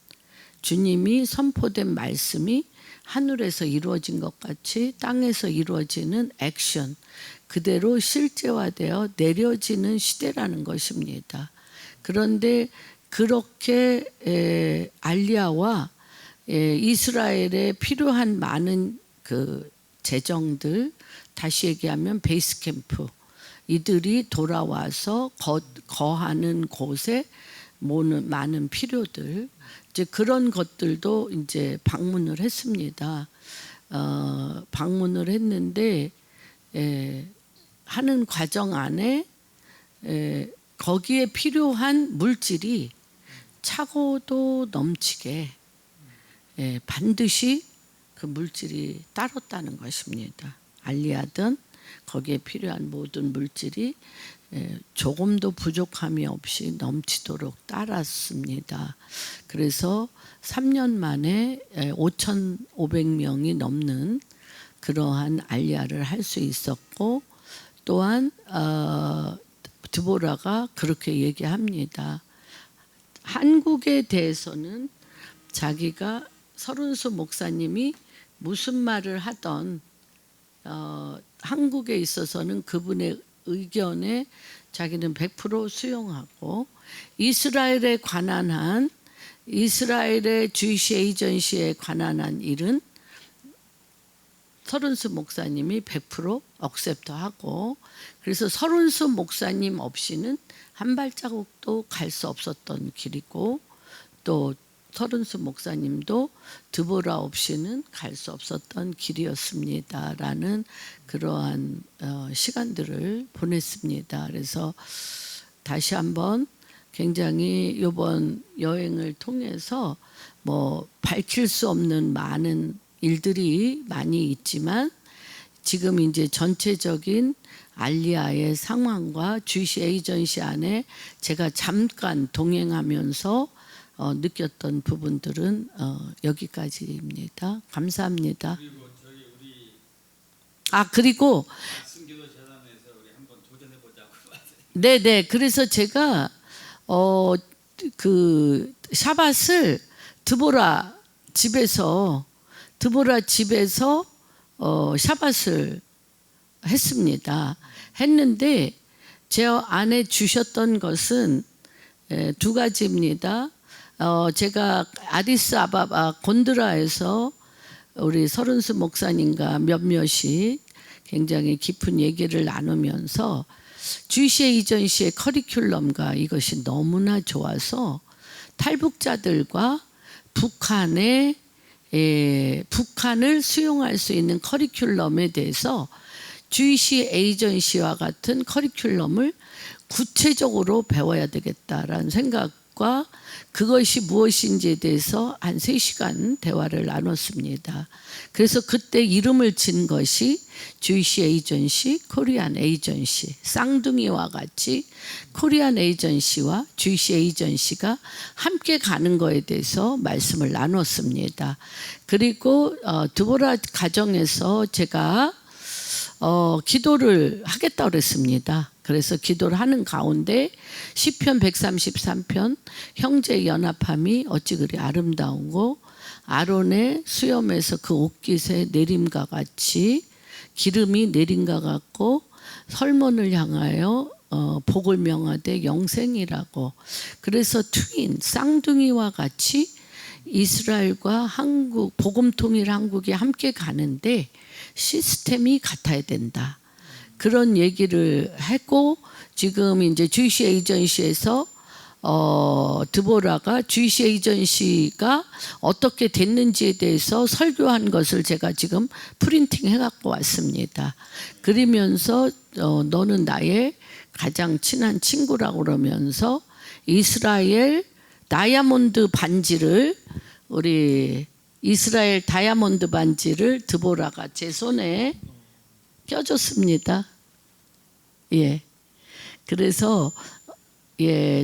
주님이 선포된 말씀이 하늘에서 이루어진 것 같이 땅에서 이루어지는 액션, 그대로 실제화되어 내려지는 시대라는 것입니다. 그런데 그렇게 알리야와 이스라엘에 필요한 많은 그 재정들, 다시 얘기하면 베이스 캠프, 이들이 돌아와서 거하는 곳에 모는 많은 필요들, 이제 그런 것들도 이제 방문을 했습니다. 방문을 했는데 하는 과정 안에 거기에 필요한 물질이 차고도 넘치게 반드시 그 물질이 따랐다는 것입니다. 알리야든 거기에 필요한 모든 물질이 조금도 부족함이 없이 넘치도록 따랐습니다. 그래서 3년 만에 5,500명이 넘는 그러한 알리야를 할 수 있었고 또한 드보라가 그렇게 얘기합니다. 한국에 대해서는 자기가 서른수 목사님이 무슨 말을 하던 한국에 있어서는 그분의 의견에 자기는 100% 수용하고 이스라엘에 관한 한 이스라엘의 주이시 에이전시에 관한 한 일은 서른수 목사님이 100% 억셉트하고 그래서 서른수 목사님 없이는 한 발자국도 갈 수 없었던 길이고 또 서른수 목사님도 드보라 없이는 갈 수 없었던 길이었습니다라는 그러한 시간들을 보냈습니다. 그래서 다시 한번 굉장히 이번 여행을 통해서 뭐 밝힐 수 없는 많은 일들이 많이 있지만 지금 이제 전체적인 알리야의 상황과 주시 에이전시 안에 제가 잠깐 동행하면서 느꼈던 부분들은 여기까지입니다. 감사합니다. 그리고 네네. 그래서 제가 그 샤밧을 드보라 집에서 샤밧을 했습니다. 했는데 제 안에 주셨던 것은 두 가지입니다. 제가 아디스아바바 곤드라에서 우리 서른수 목사님과 몇몇이 굉장히 깊은 얘기를 나누면서 주이시 에이전시의 커리큘럼과 이것이 너무나 좋아서 탈북자들과 북한을 수용할 수 있는 커리큘럼에 대해서 주이시 에이전시와 같은 커리큘럼을 구체적으로 배워야 되겠다라는 생각과 그것이 무엇인지에 대해서 한 3시간 대화를 나눴습니다. 그래서 그때 이름을 진 것이 주이시 에이전시, 코리안 에이전시, 쌍둥이와 같이 코리안 에이전시와 주이시 에이전시가 함께 가는 것에 대해서 말씀을 나눴습니다. 그리고 드보라 가정에서 제가 기도를 하겠다고 그랬습니다. 그래서 기도를 하는 가운데 시편 133편 형제 연합함이 어찌 그리 아름다운고 아론의 수염에서 그 옷깃에 내림과 같이 기름이 내림과 같고 설문을 향하여 복을 명하되 영생이라고. 그래서 트윈 쌍둥이와 같이 이스라엘과 한국 복음 통일 한국이 함께 가는데 시스템이 같아야 된다. 그런 얘기를 했고 지금 이제 주이시 에이전시에서 드보라가 주이시 에이전시가 어떻게 됐는지에 대해서 설교한 것을 제가 지금 프린팅 해갖고 왔습니다. 그러면서 너는 나의 가장 친한 친구라고 그러면서 이스라엘 다이아몬드 반지를 우리 이스라엘 다이아몬드 반지를 드보라가 제 손에 껴줬습니다. 예. 그래서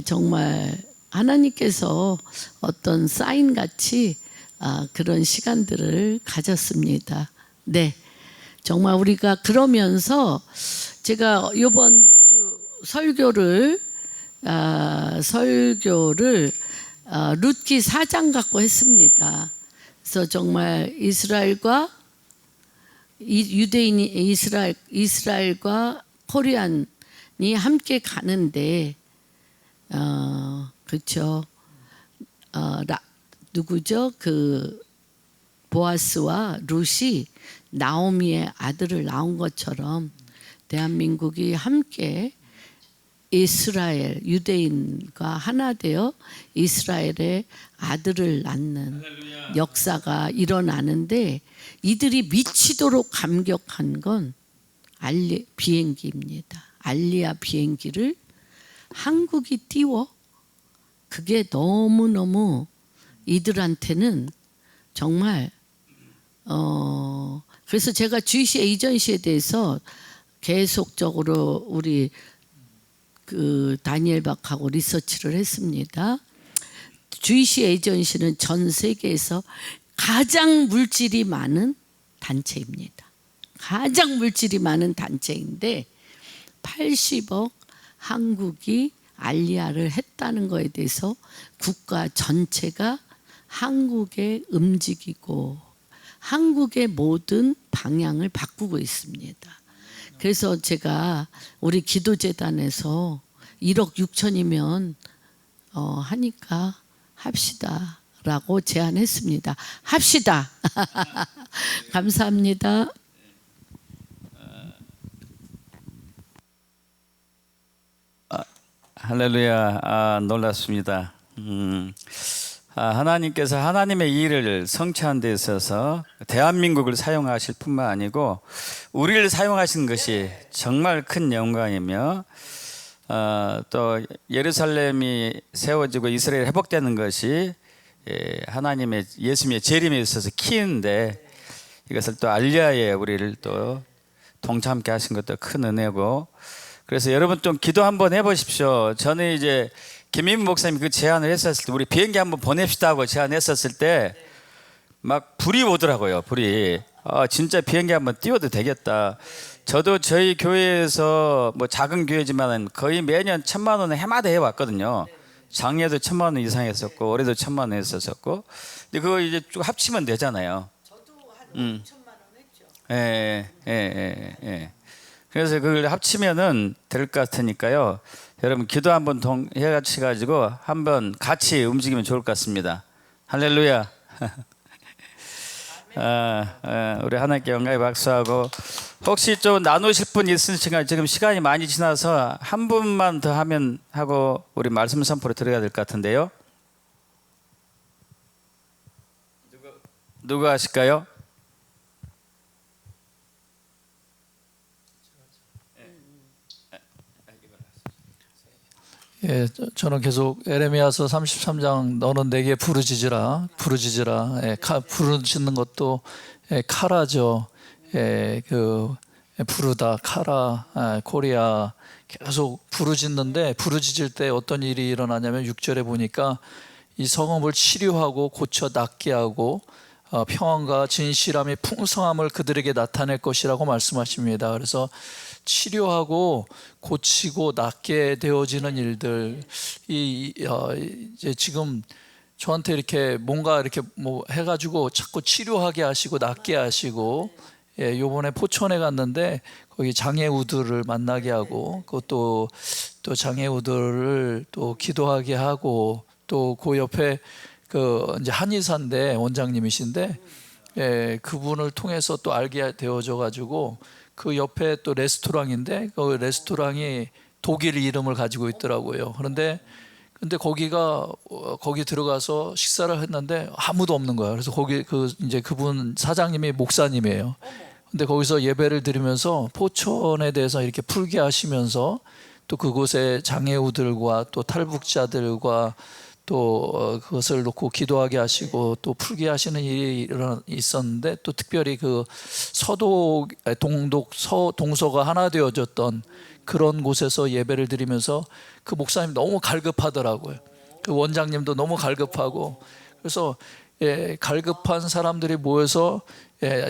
정말 하나님께서 어떤 사인 같이 그런 시간들을 가졌습니다. 네. 정말 우리가 그러면서 제가 이번 주 설교를 룻기 4장 갖고 했습니다. 그래서 정말 이스라엘과 유대인이 이스라엘과 코리안이 함께 가는데 그렇죠. 누구죠? 그 보아스와 룻이 나오미의 아들을 낳은 것처럼 대한민국이 함께 이스라엘 유대인과 하나 되어 이스라엘의 아들을 낳는 역사가 일어나는데 이들이 미치도록 감격한 건 비행기입니다. 알리아 비행기를 한국이 띄워. 그게 너무너무 이들한테는 정말 그래서 제가 주이시 에이전시에 대해서 계속적으로 우리 그 다니엘 박하고 리서치를 했습니다. 주이시 에이전시는 전 세계에서 가장 물질이 많은 단체입니다. 가장 물질이 많은 단체인데 80억 한국이 알리아를 했다는 것에 대해서 국가 전체가 한국에 움직이고 한국의 모든 방향을 바꾸고 있습니다. 그래서 제가 우리 기도재단에서 1억 6천이면 하니까 합시다 라고 제안했습니다. 합시다. 감사합니다. 할렐루야. 놀랐습니다. 하나님께서 하나님의 일을 성취하는 데 있어서 대한민국을 사용하실 뿐만 아니고 우리를 사용하신 것이 정말 큰 영광이며 또 예루살렘이 세워지고 이스라엘이 회복되는 것이 하나님의 예수님의 재림에 있어서 키인데 이것을 또 알리아에 우리를 또 동참케 하신 것도 큰 은혜고 그래서 여러분 좀 기도 한번 해보십시오. 저는 이제 김민무 목사님이 그 제안을 했었을 때 우리 비행기 한번 보냅시다 하고 제안했었을 때 막 불이 오더라고요. 불이 진짜 비행기 한번 띄워도 되겠다. 저도 저희 교회에서 뭐 작은 교회지만 거의 매년 1,000만 원을 해마다 해왔거든요. 작년에도 1,000만 원 이상 했었고 올해도 1,000만 원 했었고 근데 그거 이제 쭉 합치면 되잖아요. 저도 한 5천만 원 했죠. 예. 그래서 그걸 합치면은 될 것 같으니까요. 여러분 기도 한번 해같이 가지고 한번 같이 움직이면 좋을 것 같습니다. 할렐루야. 우리 하나님께 영광의 박수하고, 혹시 좀 나누실 분 있으신가요? 지금 시간이 많이 지나서 한 분만 더 하면 하고 우리 말씀 선포로 들어가야 될 것 같은데요. 누가 하실까요? 예, 저는 계속 에레미야서 33장 너는 내게 부르짖으라. 예, 부르짖는 것도 카라죠. 부르다, 카라, 코리아, 계속 부르짖는데, 부르짖을 때 어떤 일이 일어나냐면 6절에 보니까 이 성읍을 치료하고 고쳐 낫게 하고 평안과 진실함의 풍성함을 그들에게 나타낼 것이라고 말씀하십니다. 그래서 치료하고 고치고 낫게 되어지는 일들, 이제 지금 저한테 이렇게 뭔가 이렇게 뭐 해가지고 자꾸 치료하게 하시고 낫게 하시고, 예, 요번에 포천에 갔는데 거기 장애우들을 만나게 하고, 그것도 또 장애우들을 또 기도하게 하고, 또 그 옆에 그 이제 한의사인데 원장님이신데, 예, 그분을 통해서 또 알게 되어져 가지고 그 옆에 또 레스토랑인데 그 레스토랑이 독일 이름을 가지고 있더라고요. 그런데 거기 들어가서 식사를 했는데 아무도 없는 거야. 그래서 거기 이제 그분 사장님이 목사님이에요. 근데 거기서 예배를 드리면서 포천에 대해서 이렇게 풀게 하시면서 또 그곳에 장애우들과 또 탈북자들과 또 그것을 놓고 기도하게 하시고 또 풀게 하시는 일이 있었는데, 또 특별히 그 동서가 하나 되어졌던 그런 곳에서 예배를 드리면서 그 목사님 너무 갈급하더라고요. 그 원장님도 너무 갈급하고, 그래서 갈급한 사람들이 모여서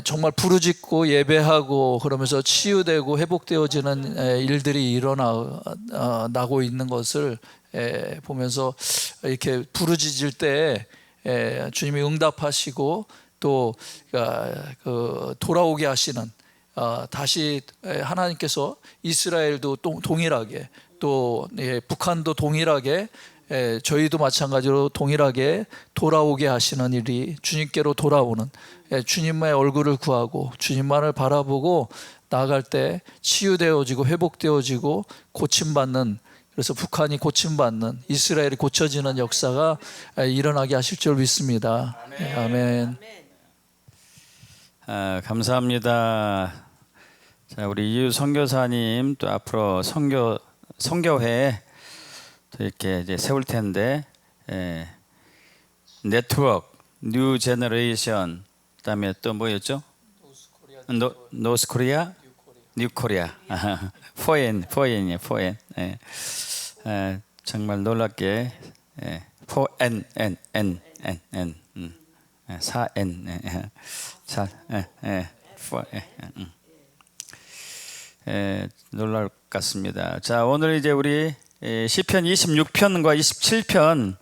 정말 부르짖고 예배하고 그러면서 치유되고 회복되어지는 일들이 일어나고 있는 것을 보면서, 이렇게 부르짖을 때 주님이 응답하시고 또 돌아오게 하시는, 다시 하나님께서 이스라엘도 동일하게, 또 북한도 동일하게, 저희도 마찬가지로 동일하게 돌아오게 하시는 일이, 주님께로 돌아오는, 주님의 얼굴을 구하고 주님만을 바라보고 나아갈 때 치유되어지고 회복되어지고 고침받는, 그래서 북한이 고침받는, 이스라엘이 고쳐지는 역사가 일어나게 하실 줄 믿습니다. 아멘. 감사합니다. 자, 우리 이유 선교사님 또 앞으로 선교회 또 이렇게 이제 세울 텐데, 네트워크, 뉴 제너레이션, 그다음에 또 뭐였죠? 노스코리아, 뉴코리아, 포엔이에요, 포엔. 정말 놀랍게 포엔, N, 4N, 놀랄 것 같습니다. 자, 오늘 이제 우리 시편 26편과 27편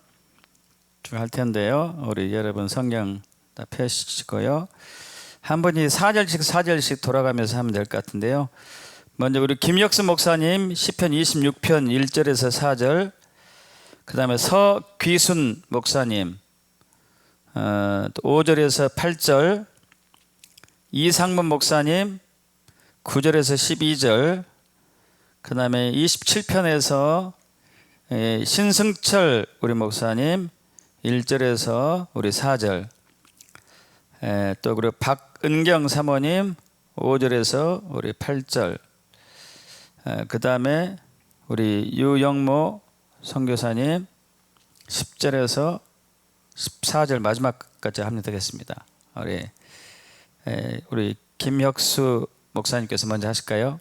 할 텐데요. 우리 여러분 성경 다 펴시고요. 한 분이 4절씩 돌아가면서 하면 될 것 같은데요. 먼저 우리 김혁수 목사님 시편 26편 1절에서 4절, 그 다음에 서귀순 목사님 5절에서 8절, 이상문 목사님 9절에서 12절, 그 다음에 27편에서 신승철 우리 목사님 1절에서 우리 4절, 또 그리고 박은경 사모님 5절에서 우리 8절, 그 다음에 우리 유영모 선교사님 10절에서 14절 마지막까지 하면 되겠습니다. 우리 김혁수 목사님께서 먼저 하실까요?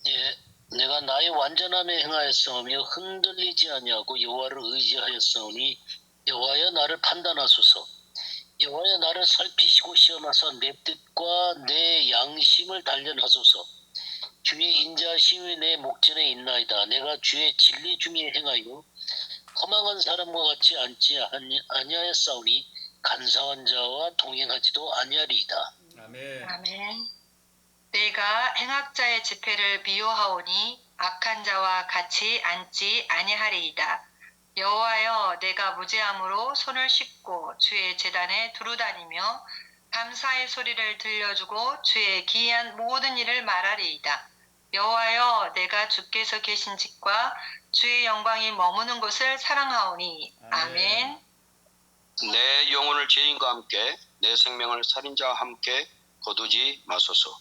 예, 내가 나의 완전함에 행하였사오며 흔들리지 아니하고 여호와를 의지하였사오니 여호와여 나를 판단하소서. 여호와여 나를 살피시고 시험하사 내 뜻과 내 양심을 단련하소서. 주의 인자하심이 내 목전에 있나이다. 내가 주의 진리 중에 행하여 허망한 사람과 같이 앉지 아니하였사오니 간사한 자와 동행하지도 아니하리이다. 아멘. 내가 행악자의 집회를 미워하오니 악한 자와 같이 앉지 아니하리이다. 여호와여, 내가 무죄함으로 손을 씻고 주의 제단에 두루다니며 감사의 소리를 들려주고 주의 기이한 모든 일을 말하리이다. 여호와여, 내가 주께서 계신 집과 주의 영광이 머무는 곳을 사랑하오니. 아멘. 내 영혼을 죄인과 함께 내 생명을 살인자와 함께 거두지 마소서.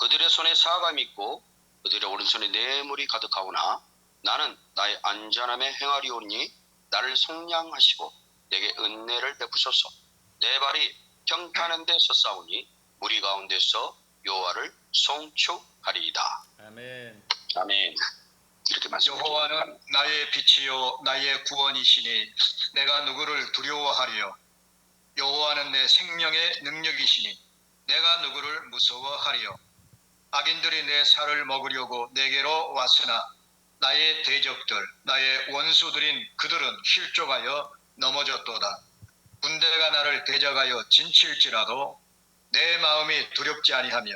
그들의 손에 사감이 있고 그들의 오른손에 뇌물이 가득하오나 나는 나의 안전함에 행하리오니 나를 속량하시고 내게 은혜를 베푸소서. 내 발이 평탄한 데 섰사오니 무리 가운데서 여호와를 송축하리이다. 아멘. 아멘. 이렇게 말씀하십니다. 여호와는 나의 빛이요 나의 구원이시니 내가 누구를 두려워하리요. 여호와는 내 생명의 능력이시니 내가 누구를 무서워하리요. 악인들이 내 살을 먹으려고 내게로 왔으나 나의 대적들 나의 원수들인 그들은 실족하여 넘어졌도다. 군대가 나를 대적하여 진칠지라도 내 마음이 두렵지 아니하며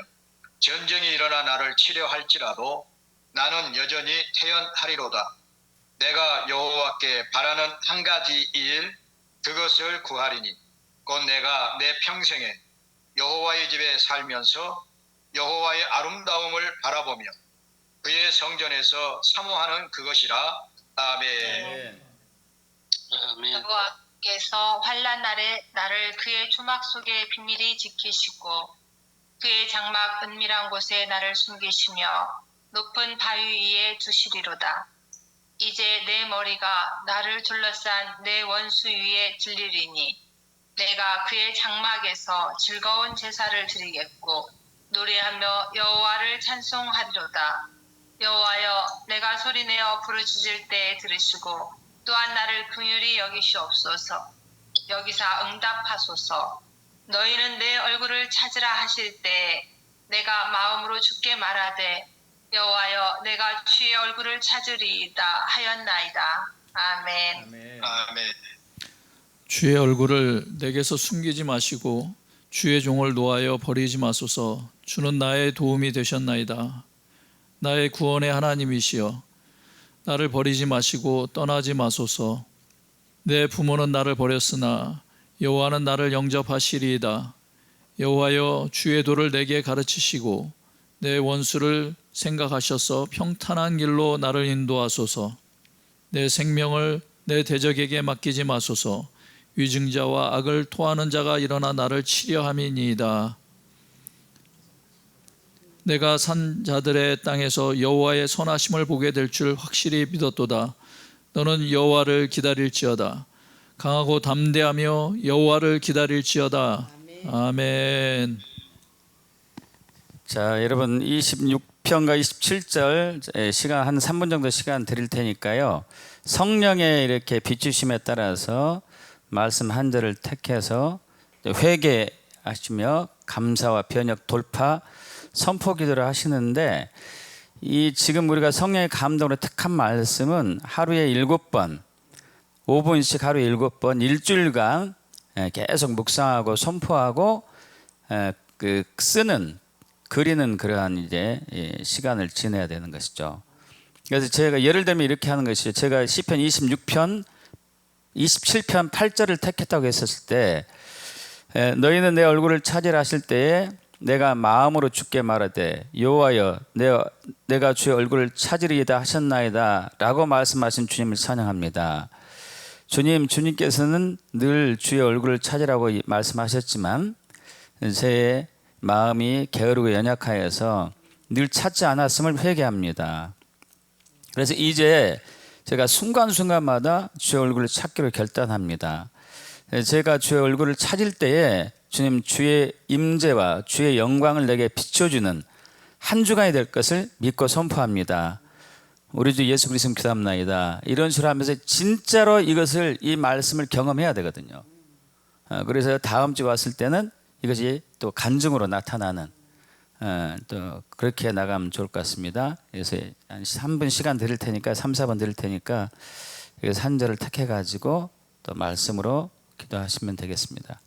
전쟁이 일어나 나를 치려 할지라도 나는 여전히 태연하리로다. 내가 여호와께 바라는 한 가지 일 그것을 구하리니 곧 내가 내 평생에 여호와의 집에 살면서 여호와의 아름다움을 바라보며 그의 성전에서 사모하는 그것이라. 아멘. 아멘. 여호와께서 환난 날에 나를 그의 주막 속에 비밀히 지키시고 그의 장막 은밀한 곳에 나를 숨기시며 높은 바위 위에 두시리로다. 이제 내 머리가 나를 둘러싼 내 원수 위에 들리리니 내가 그의 장막에서 즐거운 제사를 드리겠고 노래하며 여호와를 찬송하리로다. 여호와여, 내가 소리내어 부르짖을 때 들으시고 또한 나를 긍휼히 여기시옵소서. 여기사 응답하소서. 너희는 내 얼굴을 찾으라 하실 때 내가 마음으로 주께 말하되 여호와여, 내가 주의 얼굴을 찾으리이다 하였나이다. 아멘. 아멘. 주의 얼굴을 내게서 숨기지 마시고 주의 종을 노하여 버리지 마소서. 주는 나의 도움이 되셨나이다. 나의 구원의 하나님이시여, 나를 버리지 마시고 떠나지 마소서. 내 부모는 나를 버렸으나 여호와는 나를 영접하시리이다. 여호와여, 주의 도를 내게 가르치시고 내 원수를 생각하셔서 평탄한 길로 나를 인도하소서. 내 생명을 내 대적에게 맡기지 마소서. 위증자와 악을 토하는 자가 일어나 나를 치려 함이니이다. 내가 산 자들의 땅에서 여호와의 선하심을 보게 될 줄 확실히 믿었도다. 너는 여호와를 기다릴지어다. 강하고 담대하며 여호와를 기다릴지어다. 아멘. 자, 여러분 26편과 27절 시간 한 3분 정도 시간 드릴 테니까요. 성령의 이렇게 비추심에 따라서 말씀 한 절을 택해서 회개하시며 감사와 변역 돌파 선포 기도를 하시는데, 이 지금 우리가 성령의 감동으로 택한 말씀은 하루에 7번 5분씩 하루에 7번 일주일간 계속 묵상하고 선포하고 그 쓰는 그리는 그러한 이제 시간을 지내야 되는 것이죠. 그래서 제가 예를 들면 이렇게 하는 것이죠. 제가 시편 26편 27편 8절을 택했다고 했었을 때, 너희는 내 얼굴을 찾으라 하실 때에 내가 마음으로 주께 말하되 여호와여, 내가 주의 얼굴을 찾으리이다 하셨나이다 라고 말씀하신 주님을 찬양합니다. 주님께서는 늘 주의 얼굴을 찾으라고 말씀하셨지만 제 마음이 게으르고 연약하여서 늘 찾지 않았음을 회개합니다. 그래서 이제 제가 순간순간마다 주의 얼굴을 찾기로 결단합니다. 제가 주의 얼굴을 찾을 때에 주님 주의 임재와 주의 영광을 내게 비춰주는 한 주간이 될 것을 믿고 선포합니다. 우리 주 예수 그리스도 기도합나이다. 이런 식으로 하면서 진짜로 이 말씀을 경험해야 되거든요. 그래서 다음 주 왔을 때는 이것이 또 간증으로 나타나는 또 그렇게 나가면 좋을 것 같습니다. 그래서 한 3분 시간 드릴 테니까 3, 4번 드릴 테니까 여기서 한 절을 택해 가지고 또 말씀으로 기도하시면 되겠습니다.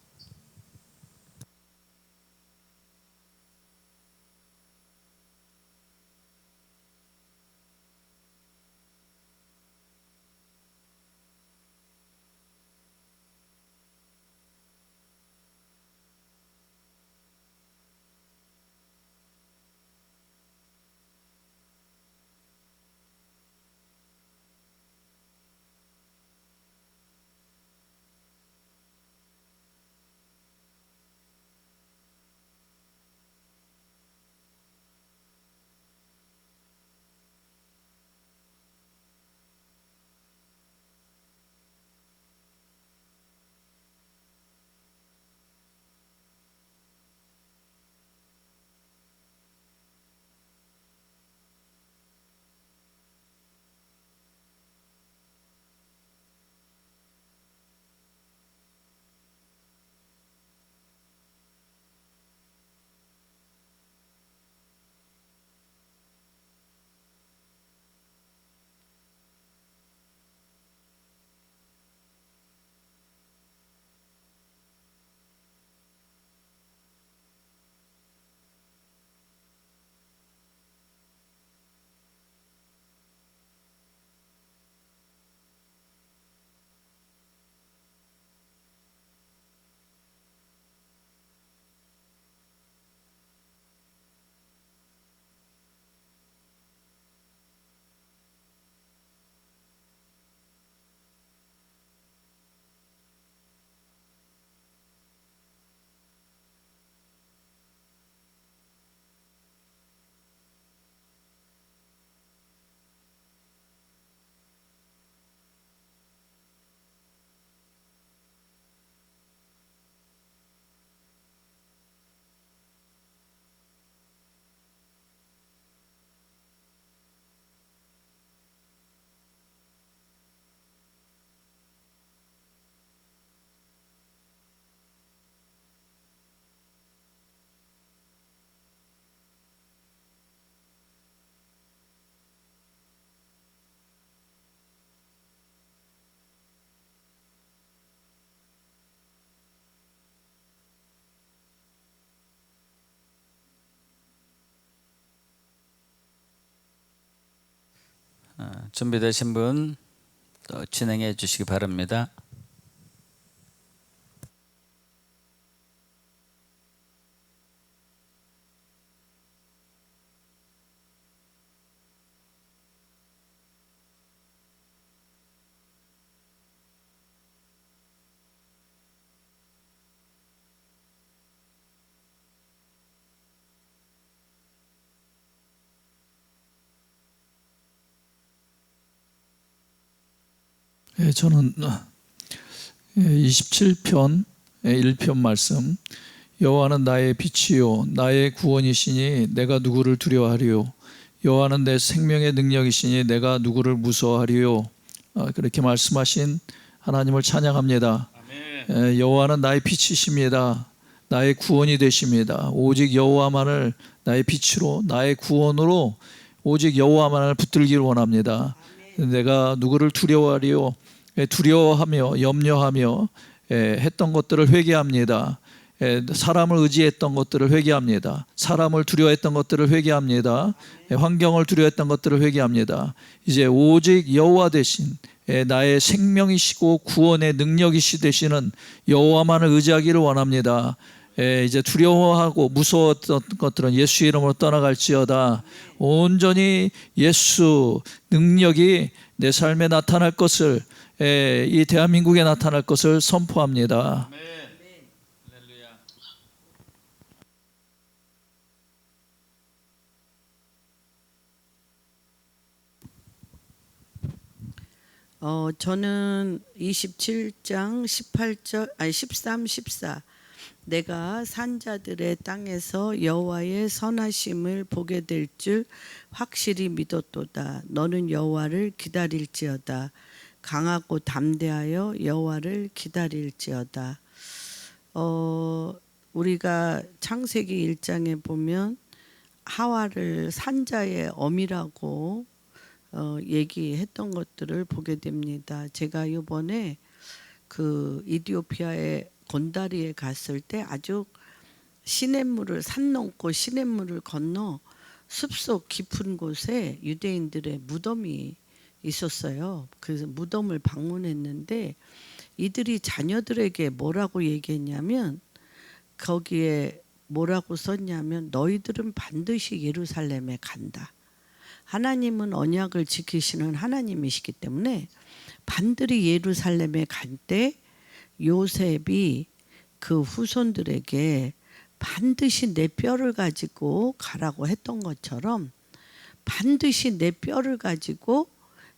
준비되신 분 또 진행해 주시기 바랍니다. 예, 저는 27편 1편 말씀, 여호와는 나의 빛이요 나의 구원이시니 내가 누구를 두려워하리요. 여호와는 내 생명의 능력이시니 내가 누구를 무서워하리요. 그렇게 말씀하신 하나님을 찬양합니다. 여호와는 나의 빛이십니다. 나의 구원이 되십니다. 오직 여호와만을 나의 빛으로 나의 구원으로 오직 여호와만을 붙들기를 원합니다. 내가 누구를 두려워하리요. 두려워하며 염려하며 했던 것들을 회개합니다. 사람을 의지했던 것들을 회개합니다. 사람을 두려워했던 것들을 회개합니다. 환경을 두려워했던 것들을 회개합니다. 이제 오직 여호와 되신 나의 생명이시고 구원의 능력이시 되시는 여호와만을 의지하기를 원합니다. 이제 두려워하고 무서웠던 것들은 예수 이름으로 떠나갈지어다. 온전히 예수 능력이 내 삶에 나타날 것을, 이 대한민국에 나타날 것을 선포합니다. 저는 27장 18절, 13, 14 내가 산자들의 땅에서 여호와의 선하심을 보게 될 줄 확실히 믿었도다. 너는 여호와를 기다릴지어다. 강하고 담대하여 여호와를 기다릴지어다. 우리가 창세기 1장에 보면 하와를 산자의 어미라고 얘기했던 것들을 보게 됩니다. 제가 이번에 그 이디오피아의 곤다리에 갔을 때 아주 시냇물을 산 넘고 시냇물을 건너 숲속 깊은 곳에 유대인들의 무덤이 있었어요. 그래서 무덤을 방문했는데 이들이 자녀들에게 뭐라고 얘기했냐면, 거기에 뭐라고 썼냐면, 너희들은 반드시 예루살렘에 간다. 하나님은 언약을 지키시는 하나님이시기 때문에 반드시 예루살렘에 갈 때 요셉이 그 후손들에게 반드시 내 뼈를 가지고 가라고 했던 것처럼 반드시 내 뼈를 가지고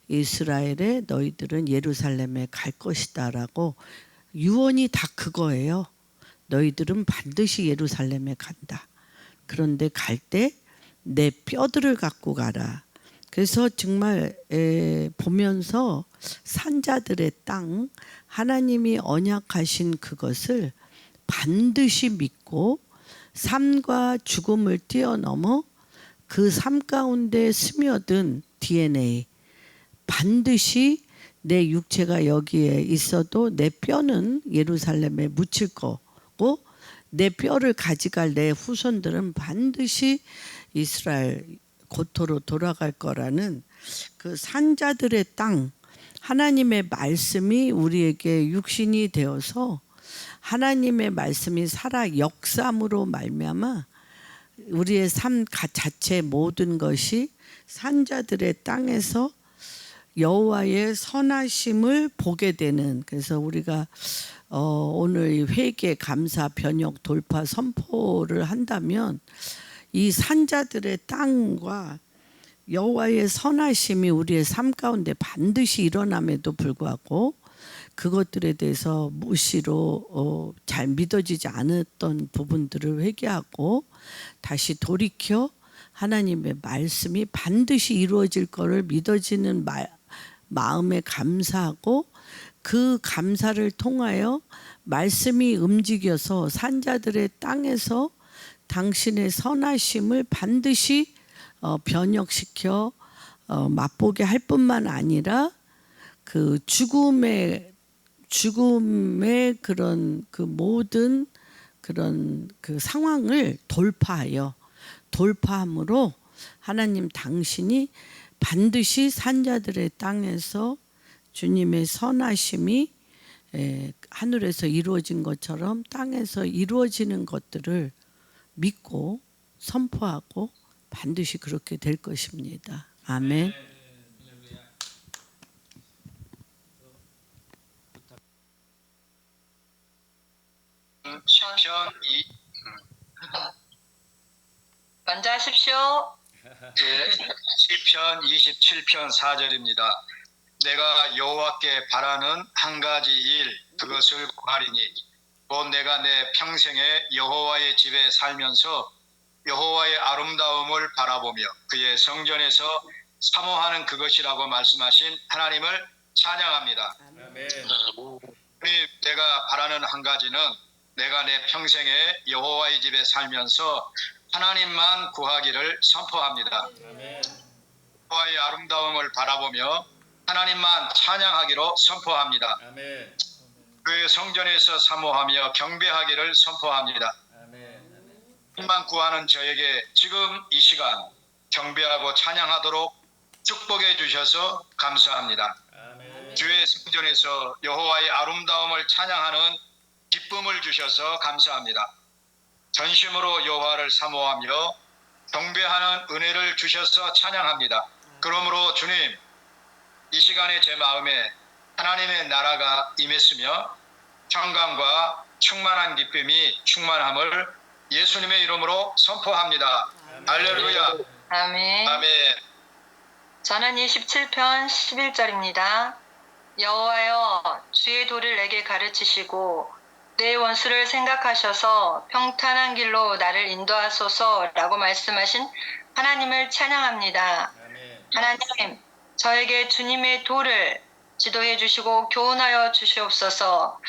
이스라엘에 너희들은 예루살렘에 갈 것이다 라고, 유언이 다 그거예요. 너희들은 반드시 예루살렘에 간다. 그런데 갈 때 내 뼈들을 갖고 가라. 그래서 정말 보면서 산자들의 땅, 하나님이 언약하신 그것을 반드시 믿고 삶과 죽음을 뛰어넘어 그 삶 가운데 스며든 DNA, 반드시 내 육체가 여기에 있어도 내 뼈는 예루살렘에 묻힐 거고, 내 뼈를 가져갈 내 후손들은 반드시 이스라엘 고토로 돌아갈 거라는 그 산자들의 땅, 하나님의 말씀이 우리에게 육신이 되어서 하나님의 말씀이 살아 역삼으로 말미암아 우리의 삶 자체 모든 것이 산자들의 땅에서 여호와의 선하심을 보게 되는, 그래서 우리가 오늘 회개, 감사, 변역, 돌파, 선포를 한다면 이 산자들의 땅과 여호와의 선하심이 우리의 삶 가운데 반드시 일어남에도 불구하고 그것들에 대해서 무시로 잘 믿어지지 않았던 부분들을 회개하고 다시 돌이켜 하나님의 말씀이 반드시 이루어질 것을 믿어지는 마음에 감사하고, 그 감사를 통하여 말씀이 움직여서 산자들의 땅에서 당신의 선하심을 반드시 변혁시켜 맛보게 할 뿐만 아니라 그 죽음의 그런 그 모든 그런 그 상황을 돌파함으로 하나님 당신이 반드시 산자들의 땅에서 주님의 선하심이 하늘에서 이루어진 것처럼 땅에서 이루어지는 것들을 믿고 선포하고 반드시 그렇게 될 것입니다. 아멘. 시편 먼저 하십시오. 시편 27편 4절입니다. 내가 여호와께 바라는 한 가지 일 그것을 구하리니 곧 내가 내 평생에 여호와의 집에 살면서 여호와의 아름다움을 바라보며 그의 성전에서 사모하는 그것이라고 말씀하신 하나님을 찬양합니다. 내가 바라는 한 가지는 내가 내 평생에 여호와의 집에 살면서 하나님만 구하기를 선포합니다. 여호와의 아름다움을 바라보며 하나님만 찬양하기로 선포합니다. 그의 성전에서 사모하며 경배하기를 선포합니다. 하나님만 구하는 저에게 지금 이 시간 경배하고 찬양하도록 축복해 주셔서 감사합니다. 주의 성전에서 여호와의 아름다움을 찬양하는 기쁨을 주셔서 감사합니다. 전심으로 여호와를 사모하며 경배하는 은혜를 주셔서 찬양합니다. 그러므로 주님, 이 시간에 제 마음에 하나님의 나라가 임했으며 평강과 충만한 기쁨이 충만함을 예수님의 이름으로 선포합니다. 할렐루야. 아멘. 아멘. 저는 27편 11절입니다. 여호와여, 주의 도를 내게 가르치시고 내 원수를 생각하셔서 평탄한 길로 나를 인도하소서라고 말씀하신 하나님을 찬양합니다. 하나님, 저에게 주님의 도를 지도해 주시고 교훈하여 주시옵소서.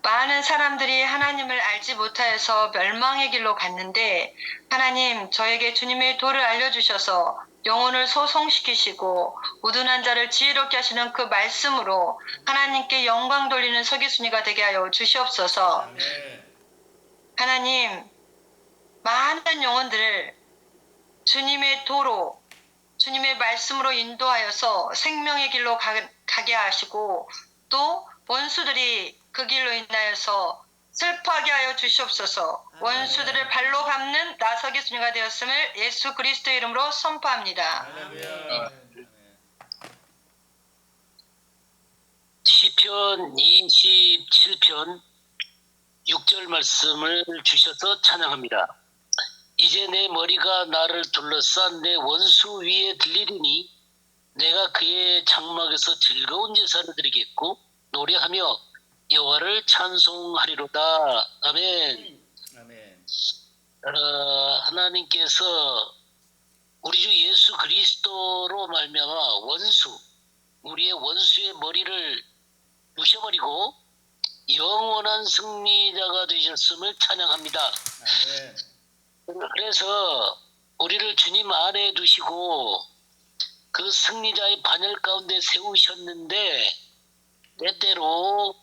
많은 사람들이 하나님을 알지 못하여서 멸망의 길로 갔는데 하나님, 저에게 주님의 도를 알려주셔서 영혼을 소송시키시고 우둔한 자를 지혜롭게 하시는 그 말씀으로 하나님께 영광 돌리는 서기순이가 되게 하여 주시옵소서. 하나님, 많은 영혼들을 주님의 도로, 주님의 말씀으로 인도하여서 생명의 길로 가게 하시고 또 원수들이 그 길로 인하여서 슬퍼하게 하여 주시옵소서. 원수들을 발로 밟는 나서기 순이가 되었음을 예수 그리스도의 이름으로 선포합니다. 시편 27편 6절 말씀을 주셔서 찬양합니다. 이제 내 머리가 나를 둘러싼 내 원수 위에 들리리니 내가 그의 장막에서 즐거운 제사를 드리겠고 노래하며 여호와를 찬송하리로다. 아멘. 하나님께서 우리 주 예수 그리스도로 말미암아 우리의 원수의 머리를 부셔버리고 영원한 승리자가 되셨음을 찬양합니다. 그래서 우리를 주님 안에 두시고 그 승리자의 반열 가운데 세우셨는데 때때로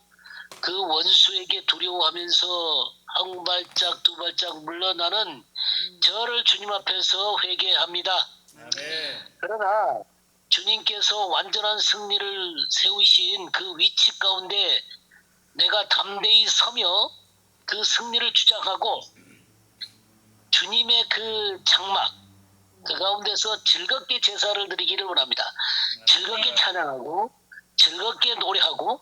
그 원수에게 두려워하면서 한 발짝 두 발짝 물러나는 저를 주님 앞에서 회개합니다. 그러나 주님께서 완전한 승리를 세우신 그 위치 가운데 내가 담대히 서며 그 승리를 주장하고 주님의 그 장막 그 가운데서 즐겁게 제사를 드리기를 원합니다. 즐겁게 찬양하고 즐겁게 노래하고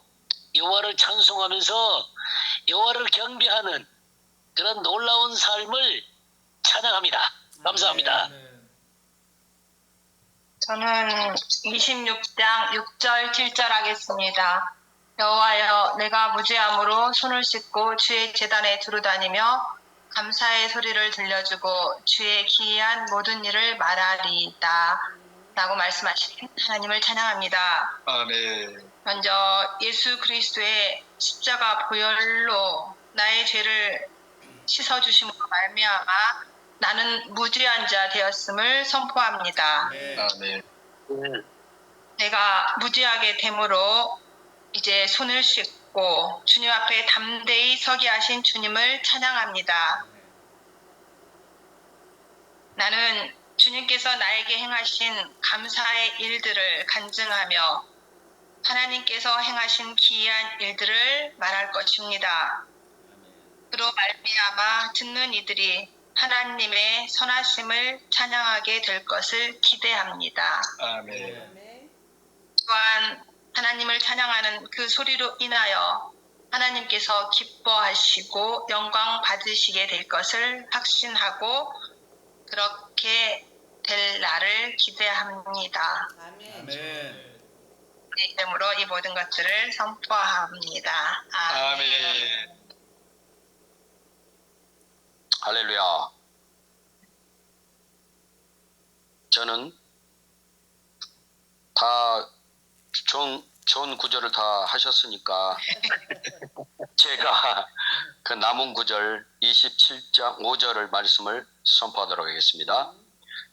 여호와를 찬송하면서 여호와를 경배하는 그런 놀라운 삶을 찬양합니다. 감사합니다. 저는 26장 6절 7절 하겠습니다. 여호와여, 내가 무죄함으로 손을 씻고 주의 제단에 두루다니며 감사의 소리를 들려주고 주의 기이한 모든 일을 말하리이다 라고 말씀하신 하나님을 찬양합니다. 아멘. 먼저 예수 그리스도의 십자가 보혈로 나의 죄를 씻어주심으로 말미암아 나는 무죄한 자 되었음을 선포합니다. 아멘. 내가 무죄하게 됨으로 이제 손을 씻고 주님 앞에 담대히 서게 하신 주님을 찬양합니다. 나는 주님께서 나에게 행하신 감사의 일들을 간증하며 하나님께서 행하신 기이한 일들을 말할 것입니다. 그로 말미암아 듣는 이들이 하나님의 선하심을 찬양하게 될 것을 기대합니다. 아멘. 또한 하나님을 찬양하는 그 소리로 인하여 하나님께서 기뻐하시고 영광 받으시게 될 것을 확신하고 그렇게 될 날을 기대합니다. 이 이름으로 이 모든 것들을 선포합니다. 아멘. 할렐루야. 저는 다 좋은 구절을 다 하셨으니까 제가 그 남은 구절 27장 5절을 말씀을 선포하도록 하겠습니다.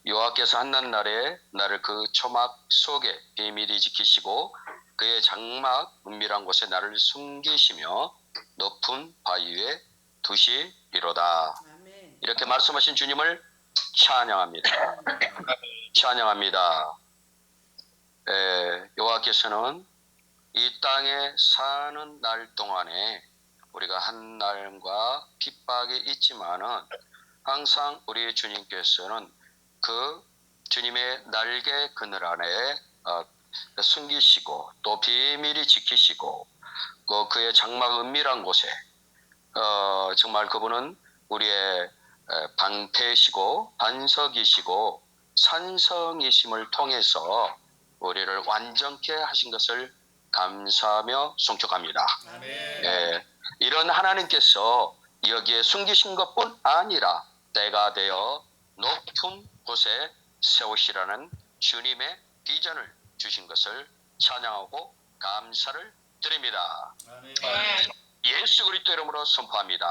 여호와께서 한낱날에 나를 그 초막 속에 비밀히 지키시고 그의 장막 은밀한 곳에 나를 숨기시며 높은 바위 위에 두시리로다. 이렇게 말씀하신 주님을 찬양합니다. 찬양합니다. 여호와께서는 이 땅에 사는 날 동안에 우리가 한날과 핍박이 있지만은 항상 우리 주님께서는 그 주님의 날개 그늘 안에 숨기시고 또 비밀히 지키시고 그의 장막 은밀한 곳에 정말 그분은 우리의 방패시고 반석이시고 산성이심을 통해서 우리를 완전케 하신 것을 감사하며 송축합니다. 이런 하나님께서 여기에 숨기신 것뿐 아니라 때가 되어 높은 곳에 세우시라는 주님의 비전을 주신 것을 찬양하고 감사를 드립니다. 예수 그리스도 이름으로 선포합니다.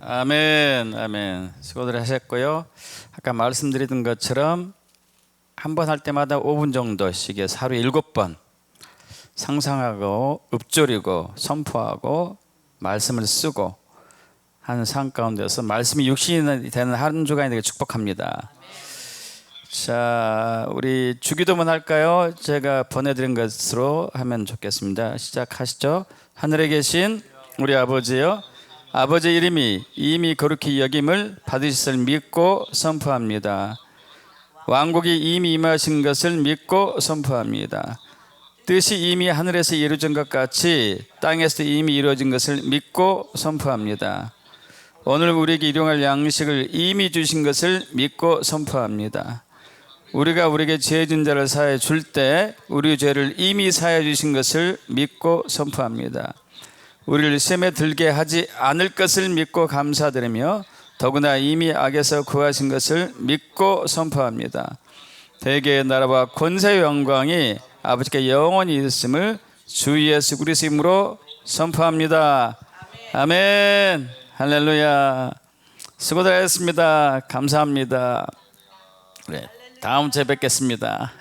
아멘, 아멘. 수고들 하셨고요. 아까 말씀드리던 것처럼 한 번 할 때마다 5분 정도씩 해서 하루에 7번 상상하고 읊조리고 선포하고 말씀을 쓰고 하는 삶 가운데서 말씀이 육신이 되는 한 주간이 되게 축복합니다. 자, 우리 주기도문 할까요? 제가 보내드린 것으로 하면 좋겠습니다. 시작하시죠. 하늘에 계신 우리 아버지여, 아버지 이름이 이미 거룩히 여김을 받으실 믿고 선포합니다. 왕국이 이미 임하신 것을 믿고 선포합니다. 뜻이 이미 하늘에서 이루어진 것 같이 땅에서도 이미 이루어진 것을 믿고 선포합니다. 오늘 우리에게 일용할 양식을 이미 주신 것을 믿고 선포합니다. 우리가 우리에게 죄 진 자를 사해 줄 때 우리 죄를 이미 사해 주신 것을 믿고 선포합니다. 우리를 시험에 들게 하지 않을 것을 믿고 감사드리며 더구나 이미 악에서 구하신 것을 믿고 선포합니다. 대개의 나라와 권세의 영광이 아버지께 영원히 있음을 주 예수 그리스도 이름으로 선포합니다. 아멘. 할렐루야. 수고들 하셨습니다. 감사합니다. 그래, 다음 주에 뵙겠습니다.